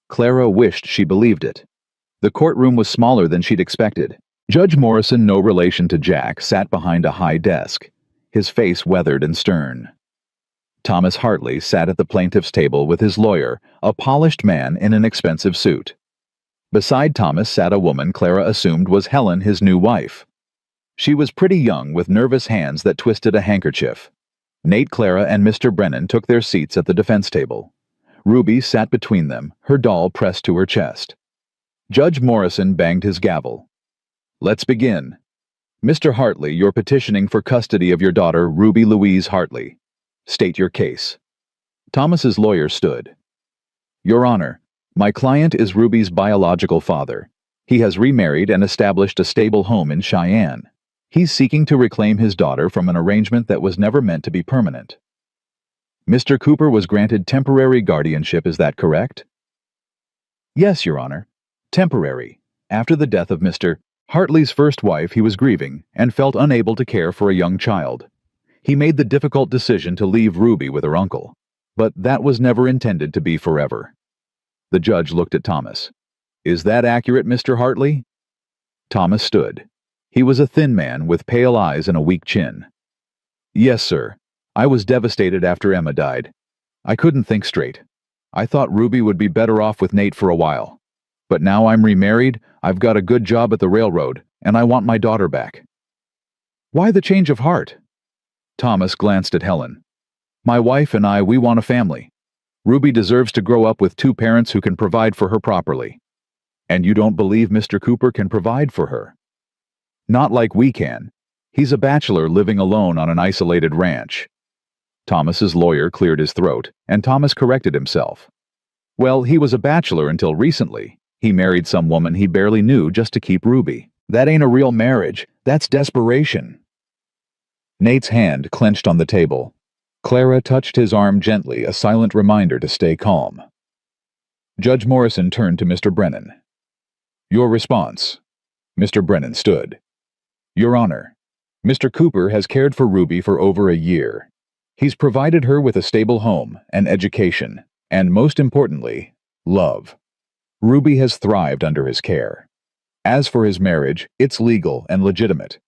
Clara wished she believed it. The courtroom was smaller than she'd expected. Judge Morrison, no relation to Jack, sat behind a high desk, his face weathered and stern. Thomas Hartley sat at the plaintiff's table with his lawyer, a polished man in an expensive suit. Beside Thomas sat a woman Clara assumed was Helen, his new wife. She was pretty young, with nervous hands that twisted a handkerchief. Nate, Clara, and Mr. Brennan took their seats at the defense table. Ruby sat between them, her doll pressed to her chest. Judge Morrison banged his gavel. Let's begin. Mr. Hartley, you're petitioning for custody of your daughter, Ruby Louise Hartley. State your case. Thomas's lawyer stood. Your Honor, my client is Ruby's biological father. He has remarried and established a stable home in Cheyenne. He's seeking to reclaim his daughter from an arrangement that was never meant to be permanent. Mr. Cooper was granted temporary guardianship, is that correct? Yes, Your Honor. Temporary. After the death of Mr. Hartley's first wife, he was grieving and felt unable to care for a young child. He made the difficult decision to leave Ruby with her uncle, but that was never intended to be forever. The judge looked at Thomas. Is that accurate, Mr. Hartley? Thomas stood. He was a thin man with pale eyes and a weak chin. Yes, sir. I was devastated after Emma died. I couldn't think straight. I thought Ruby would be better off with Nate for a while. But now I'm remarried, I've got a good job at the railroad, and I want my daughter back. Why the change of heart? Thomas glanced at Helen. My wife and I, we want a family. Ruby deserves to grow up with two parents who can provide for her properly. And you don't believe Mr. Cooper can provide for her? Not like we can. He's a bachelor living alone on an isolated ranch. Thomas's lawyer cleared his throat, and Thomas corrected himself. Well, he was a bachelor until recently. He married some woman he barely knew just to keep Ruby. That ain't a real marriage. That's desperation. Nate's hand clenched on the table. Clara touched his arm gently, a silent reminder to stay calm. Judge Morrison turned to Mr. Brennan. Your response. Mr. Brennan stood. Your Honor, Mr. Cooper has cared for Ruby for over a year. He's provided her with a stable home, an education, and most importantly, love. Ruby has thrived under his care. As for his marriage, it's legal and legitimate.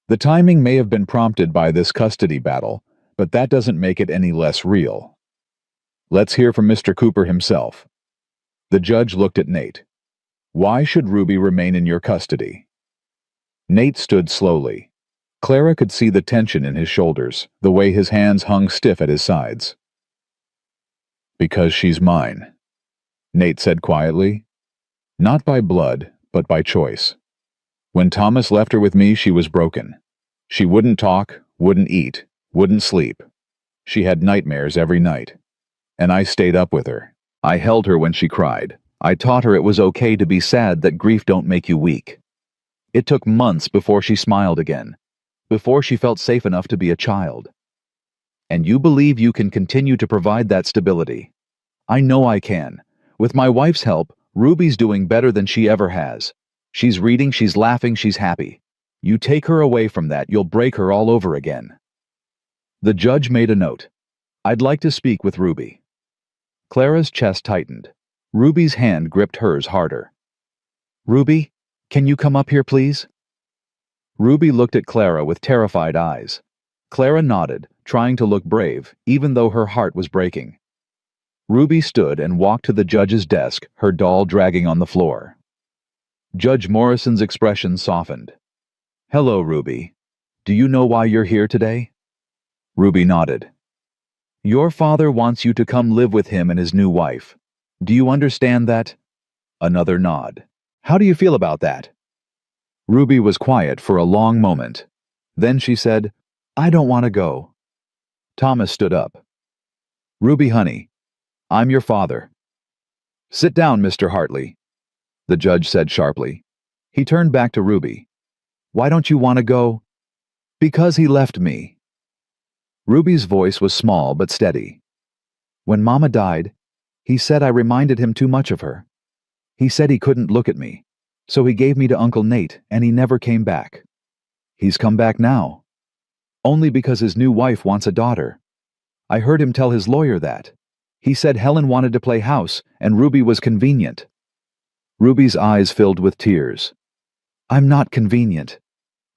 The timing may have been prompted by this custody battle, but that doesn't make it any less real. Let's hear from Mr. Cooper himself. The judge looked at Nate. Why should Ruby remain in your custody? Nate stood slowly. Clara could see the tension in his shoulders, the way his hands hung stiff at his sides. Because she's mine, Nate said quietly. Not by blood, but by choice. When Thomas left her with me, she was broken. She wouldn't talk, wouldn't eat, wouldn't sleep. She had nightmares every night. And I stayed up with her. I held her when she cried. I taught her it was okay to be sad, that grief don't make you weak. It took months before she smiled again, before she felt safe enough to be a child. And you believe you can continue to provide that stability. I know I can. With my wife's help, Ruby's doing better than she ever has. She's reading, she's laughing, she's happy. You take her away from that, you'll break her all over again. The judge made a note. I'd like to speak with Ruby. Clara's chest tightened. Ruby's hand gripped hers harder. Ruby, can you come up here, please? Ruby looked at Clara with terrified eyes. Clara nodded, trying to look brave, even though her heart was breaking. Ruby stood and walked to the judge's desk, her doll dragging on the floor. Judge Morrison's expression softened. Hello, Ruby. Do you know why you're here today? Ruby nodded. Your father wants you to come live with him and his new wife. Do you understand that? Another nod. How do you feel about that? Ruby was quiet for a long moment. Then she said, I don't want to go. Thomas stood up. Ruby, honey, I'm your father. Sit down, Mr. Hartley, the judge said sharply. He turned back to Ruby. Why don't you want to go? Because he left me. Ruby's voice was small but steady. When Mama died, he said I reminded him too much of her. He said he couldn't look at me, so he gave me to Uncle Nate, and he never came back. He's come back now. Only because his new wife wants a daughter. I heard him tell his lawyer that. He said Helen wanted to play house, and Ruby was convenient. Ruby's eyes filled with tears. I'm not convenient.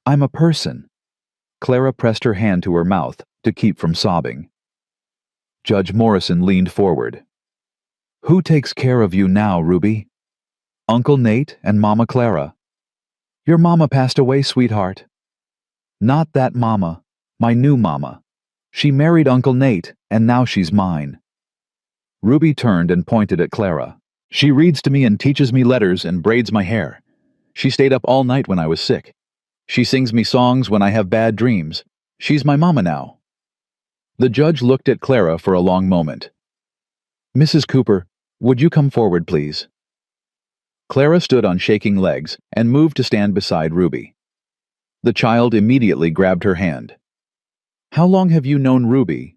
I'm a person. Clara pressed her hand to her mouth to keep from sobbing. Judge Morrison leaned forward. Who takes care of you now, Ruby? Uncle Nate and Mama Clara. Your mama passed away, sweetheart. Not that mama, my new mama. She married Uncle Nate, and now she's mine. Ruby turned and pointed at Clara. She reads to me and teaches me letters and braids my hair. She stayed up all night when I was sick. She sings me songs when I have bad dreams. She's my mama now. The judge looked at Clara for a long moment. Mrs. Cooper, would you come forward, please? Clara stood on shaking legs and moved to stand beside Ruby. The child immediately grabbed her hand. How long have you known Ruby?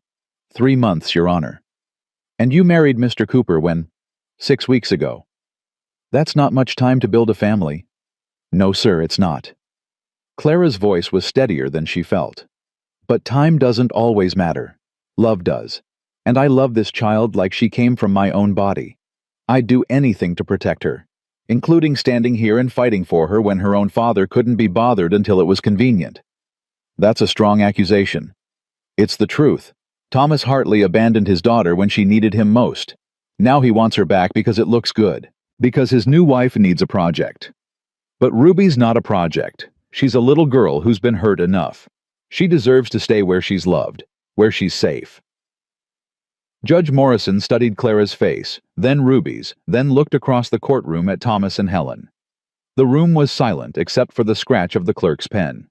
3 months, Your Honor. And you married Mr. Cooper when? 6 weeks ago. That's not much time to build a family. No, sir, it's not. Clara's voice was steadier than she felt. But time doesn't always matter. Love does. And I love this child like she came from my own body. I'd do anything to protect her, including standing here and fighting for her when her own father couldn't be bothered until it was convenient. That's a strong accusation. It's the truth. Thomas Hartley abandoned his daughter when she needed him most. Now he wants her back because it looks good, because his new wife needs a project. But Ruby's not a project. She's a little girl who's been hurt enough. She deserves to stay where she's loved, where she's safe. Judge Morrison studied Clara's face, then Ruby's, then looked across the courtroom at Thomas and Helen. The room was silent except for the scratch of the clerk's pen.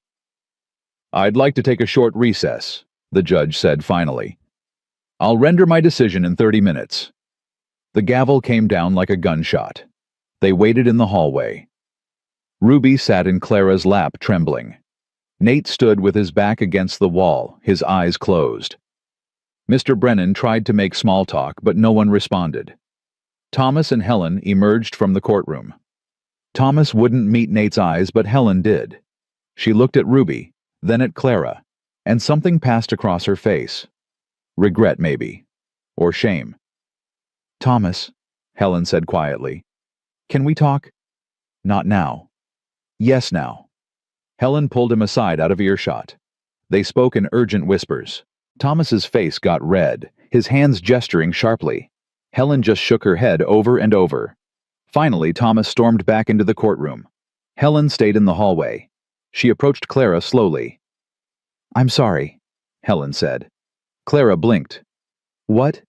I'd like to take a short recess, the judge said finally. I'll render my decision in 30 minutes. The gavel came down like a gunshot. They waited in the hallway. Ruby sat in Clara's lap, trembling. Nate stood with his back against the wall, his eyes closed. Mr. Brennan tried to make small talk, but no one responded. Thomas and Helen emerged from the courtroom. Thomas wouldn't meet Nate's eyes, but Helen did. She looked at Ruby, then at Clara, and something passed across her face. Regret, maybe. Or shame. Thomas, Helen said quietly, can we talk? Not now. Yes, now. Helen pulled him aside out of earshot. They spoke in urgent whispers. Thomas's face got red, his hands gesturing sharply. Helen just shook her head over and over. Finally, Thomas stormed back into the courtroom. Helen stayed in the hallway. She approached Clara slowly. I'm sorry, Helen said. Clara blinked. What?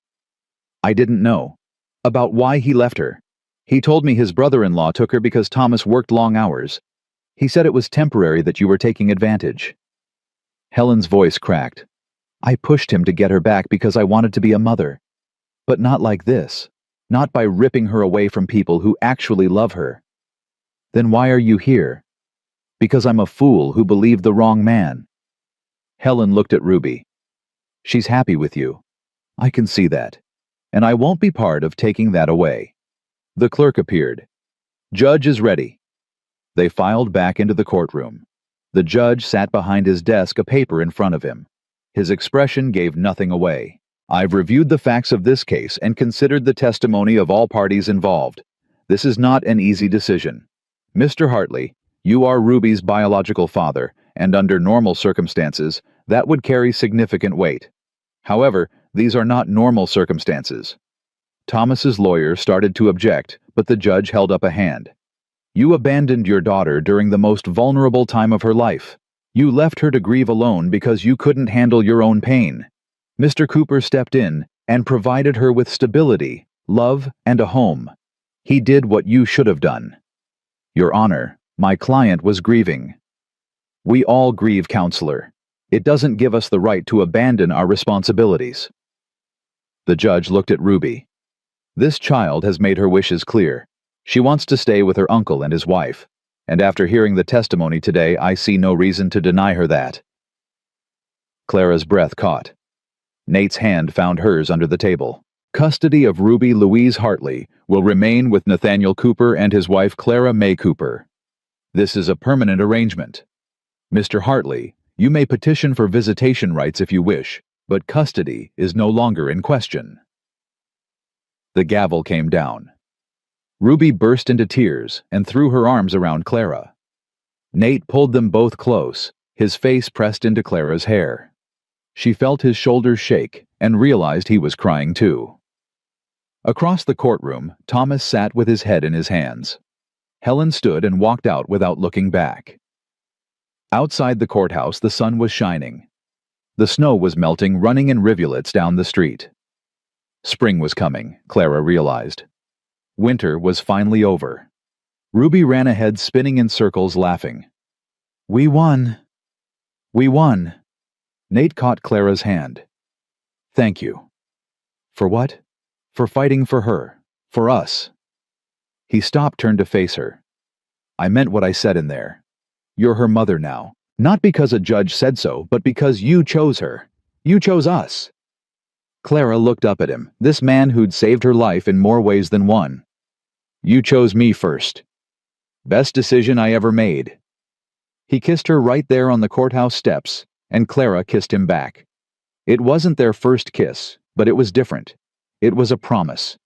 I didn't know. About why he left her. He told me his brother-in-law took her because Thomas worked long hours. He said it was temporary, that you were taking advantage. Helen's voice cracked. I pushed him to get her back because I wanted to be a mother. But not like this. Not by ripping her away from people who actually love her. Then why are you here? Because I'm a fool who believed the wrong man. Helen looked at Ruby. She's happy with you. I can see that. And I won't be part of taking that away. The clerk appeared. Judge is ready. They filed back into the courtroom. The judge sat behind his desk, a paper in front of him. His expression gave nothing away. I've reviewed the facts of this case and considered the testimony of all parties involved. This is not an easy decision. Mr. Hartley, you are Ruby's biological father, and under normal circumstances, that would carry significant weight. However, these are not normal circumstances. Thomas's lawyer started to object, but the judge held up a hand. You abandoned your daughter during the most vulnerable time of her life. You left her to grieve alone because you couldn't handle your own pain. Mr. Cooper stepped in and provided her with stability, love, and a home. He did what you should have done. Your Honor, my client was grieving. We all grieve, Counselor. It doesn't give us the right to abandon our responsibilities. The judge looked at Ruby. This child has made her wishes clear. She wants to stay with her uncle and his wife, and after hearing the testimony today, I see no reason to deny her that. Clara's breath caught. Nate's hand found hers under the table. Custody of Ruby Louise Hartley will remain with Nathaniel Cooper and his wife Clara May Cooper. This is a permanent arrangement. Mr. Hartley, you may petition for visitation rights if you wish, but custody is no longer in question. The gavel came down. Ruby burst into tears and threw her arms around Clara. Nate pulled them both close, his face pressed into Clara's hair. She felt his shoulders shake and realized he was crying too. Across the courtroom, Thomas sat with his head in his hands. Helen stood and walked out without looking back. Outside the courthouse, the sun was shining. The snow was melting, running in rivulets down the street. Spring was coming, Clara realized. Winter was finally over. Ruby ran ahead, spinning in circles, laughing. "We won! We won!" Nate caught Clara's hand. "Thank you." "For what?" "For fighting for her. For us." He stopped, turned to face her. "I meant what I said in there. You're her mother now. Not because a judge said so, but because you chose her. You chose us." Clara looked up at him, this man who'd saved her life in more ways than one. "You chose me first. Best decision I ever made." He kissed her right there on the courthouse steps, and Clara kissed him back. It wasn't their first kiss, but it was different. It was a promise.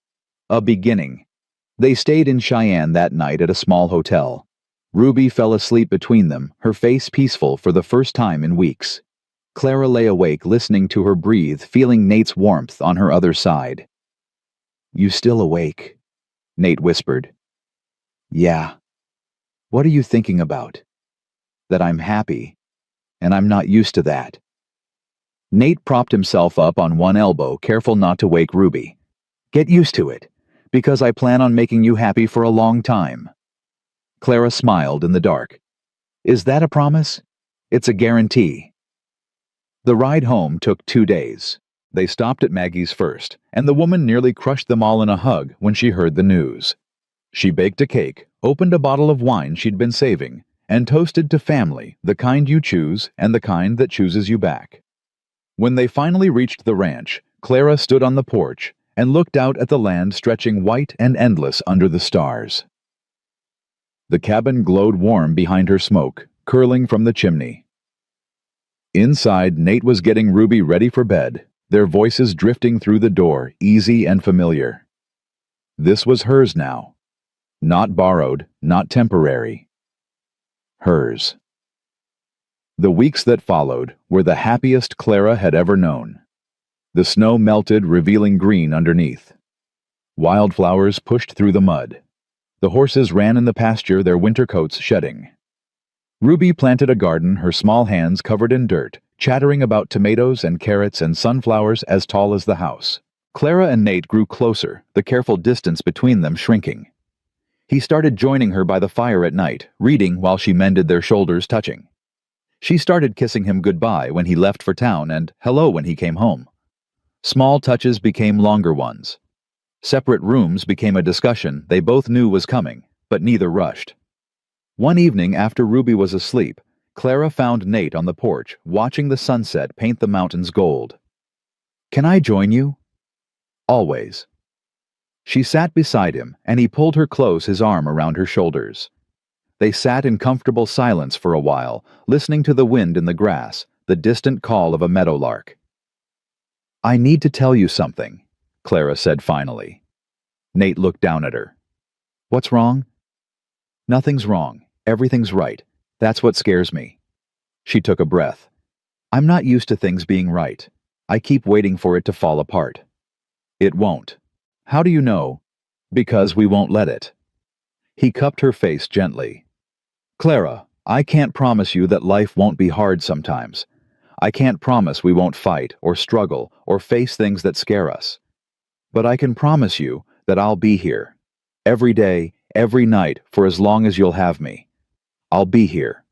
A beginning. They stayed in Cheyenne that night at a small hotel. Ruby fell asleep between them, her face peaceful for the first time in weeks. Clara lay awake, listening to her breathe, feeling Nate's warmth on her other side. "You still awake?" Nate whispered. "Yeah." "What are you thinking about?" "That I'm happy, and I'm not used to that." Nate propped himself up on one elbow, careful not to wake Ruby. "Get used to it, because I plan on making you happy for a long time." Clara smiled in the dark. "Is that a promise?" "It's a guarantee." The ride home took 2 days. They stopped at Maggie's first, and the woman nearly crushed them all in a hug when she heard the news. She baked a cake, opened a bottle of wine she'd been saving, and toasted to family, the kind you choose and the kind that chooses you back. When they finally reached the ranch, Clara stood on the porch and looked out at the land stretching white and endless under the stars. The cabin glowed warm behind her smoke, curling from the chimney. Inside, Nate was getting Ruby ready for bed, their voices drifting through the door, easy and familiar. This was hers now. Not borrowed, not temporary. Hers. The weeks that followed were the happiest Clara had ever known. The snow melted, revealing green underneath. Wildflowers pushed through the mud. The horses ran in the pasture, their winter coats shedding. Ruby planted a garden, her small hands covered in dirt, chattering about tomatoes and carrots and sunflowers as tall as the house. Clara and Nate grew closer, the careful distance between them shrinking. He started joining her by the fire at night, reading while she mended, their shoulders touching. She started kissing him goodbye when he left for town and hello when he came home. Small touches became longer ones. Separate rooms became a discussion they both knew was coming, but neither rushed. One evening after Ruby was asleep, Clara found Nate on the porch, watching the sunset paint the mountains gold. "Can I join you?" "Always." She sat beside him, and he pulled her close, his arm around her shoulders. They sat in comfortable silence for a while, listening to the wind in the grass, the distant call of a meadowlark. "I need to tell you something," Clara said finally. Nate looked down at her. "What's wrong?" "Nothing's wrong. Everything's right. That's what scares me." She took a breath. "I'm not used to things being right. I keep waiting for it to fall apart." "It won't." "How do you know?" "Because we won't let it." He cupped her face gently. "Clara, I can't promise you that life won't be hard sometimes. I can't promise we won't fight or struggle or face things that scare us. But I can promise you that I'll be here. Every day, every night, for as long as you'll have me. I'll be here."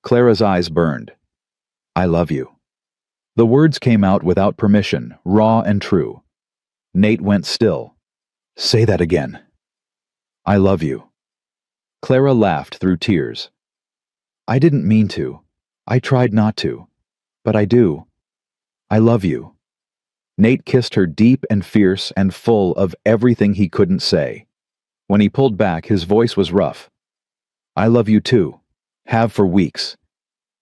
Clara's eyes burned. "I love you." The words came out without permission, raw and true. Nate went still. "Say that again." "I love you." Clara laughed through tears. "I didn't mean to. I tried not to. But I do. I love you." Nate kissed her deep and fierce and full of everything he couldn't say. When he pulled back, his voice was rough. "I love you too. Have for weeks.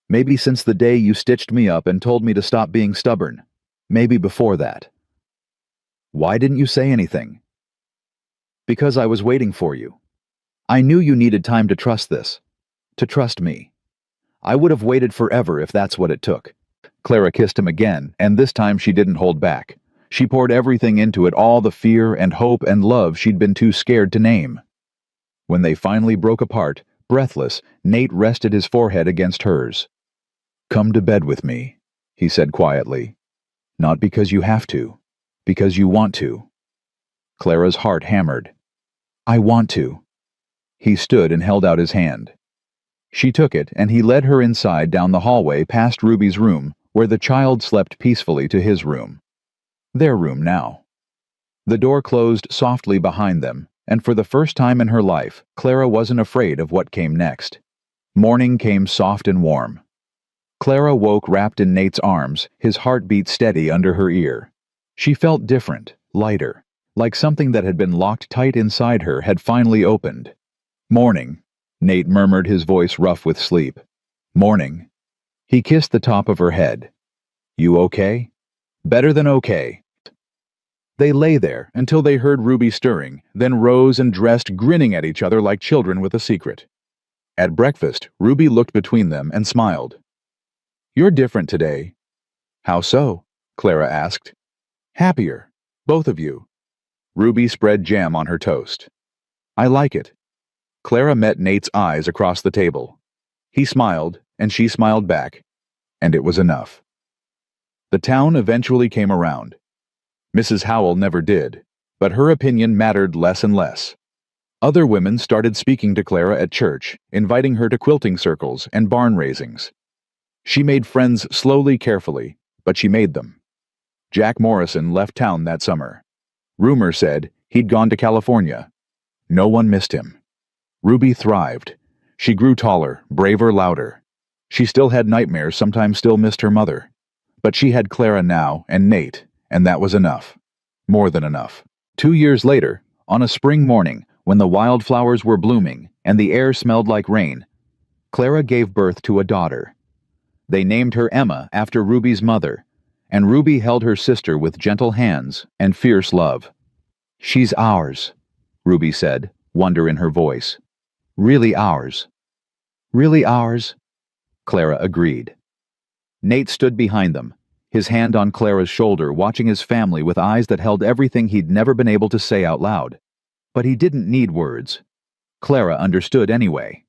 Maybe since the day you stitched me up and told me to stop being stubborn. Maybe before that." "Why didn't you say anything?" "Because I was waiting for you. I knew you needed time to trust this. To trust me. I would have waited forever if that's what it took." Clara kissed him again, and this time she didn't hold back. She poured everything into it, all the fear and hope and love she'd been too scared to name. When they finally broke apart, breathless, Nate rested his forehead against hers. "Come to bed with me," he said quietly. "Not because you have to, Because you want to. Clara's heart hammered. I want to. He stood and held out his hand. She took it, and he led her inside down the hallway past Ruby's room, where the child slept peacefully, to his room. Their room now. The door closed softly behind them, and for the first time in her life, Clara wasn't afraid of what came next. Morning came soft and warm. Clara woke wrapped in Nate's arms, his heartbeat steady under her ear. She felt different, lighter, like something that had been locked tight inside her had finally opened. Morning, Nate murmured, his voice rough with sleep. Morning. He kissed the top of her head. You okay? Better than okay. They lay there until they heard Ruby stirring, then rose and dressed, grinning at each other like children with a secret. At breakfast, Ruby looked between them and smiled. You're different today. How so? Clara asked. Happier, both of you. Ruby spread jam on her toast. I like it. Clara met Nate's eyes across the table. He smiled, and she smiled back, and it was enough. The town eventually came around. Mrs. Howell never did, but her opinion mattered less and less. Other women started speaking to Clara at church, inviting her to quilting circles and barn raisings. She made friends slowly, carefully, but she made them. Jack Morrison left town that summer. Rumor said he'd gone to California. No one missed him. Ruby thrived. She grew taller, braver, louder. She still had nightmares, sometimes still missed her mother. But she had Clara now and Nate, and that was enough. More than enough. 2 years later, on a spring morning, when the wildflowers were blooming and the air smelled like rain, Clara gave birth to a daughter. They named her Emma after Ruby's mother, and Ruby held her sister with gentle hands and fierce love. She's ours, Ruby said, wonder in her voice. Really ours. Really ours? Clara agreed. Nate stood behind them, his hand on Clara's shoulder, watching his family with eyes that held everything he'd never been able to say out loud. But he didn't need words. Clara understood anyway.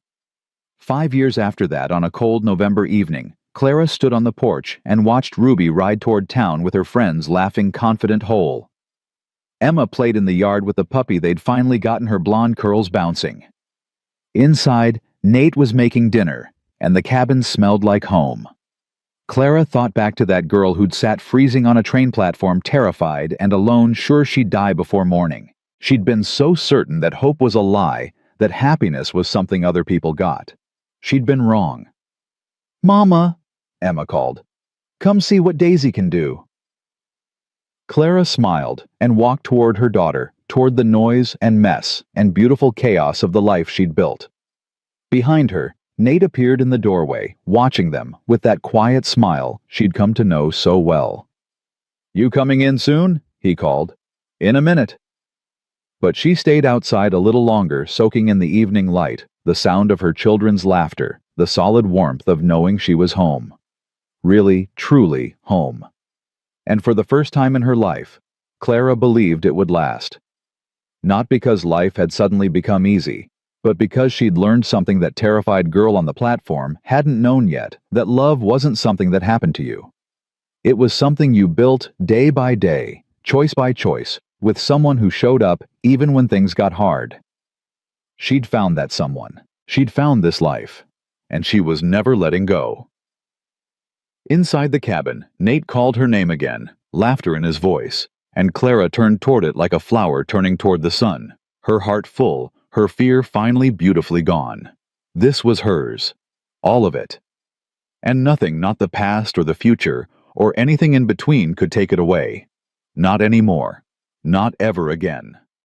5 years after that, on a cold November evening, Clara stood on the porch and watched Ruby ride toward town with her friends, laughing, confident, whole. Emma played in the yard with the puppy they'd finally gotten, her blonde curls bouncing. Inside, Nate was making dinner, and the cabin smelled like home. Clara thought back to that girl who'd sat freezing on a train platform, terrified and alone, sure she'd die before morning. She'd been so certain that hope was a lie, that happiness was something other people got. She'd been wrong. Mama, Emma called. Come see what Daisy can do. Clara smiled and walked toward her daughter, toward the noise and mess and beautiful chaos of the life she'd built. Behind her, Nate appeared in the doorway, watching them with that quiet smile she'd come to know so well. You coming in soon? He called. In a minute. But she stayed outside a little longer, soaking in the evening light, the sound of her children's laughter, the solid warmth of knowing she was home. Really, truly home. And for the first time in her life, Clara believed it would last. Not because life had suddenly become easy, but because she'd learned something that terrified girl on the platform hadn't known yet, that love wasn't something that happened to you. It was something you built day by day, choice by choice, with someone who showed up even when things got hard. She'd found that someone. She'd found this life. And she was never letting go. Inside the cabin, Nate called her name again, laughter in his voice, and Clara turned toward it like a flower turning toward the sun, her heart full, her fear finally beautifully gone. This was hers. All of it. And nothing, not the past or the future, or anything in between, could take it away. Not anymore. Not ever again.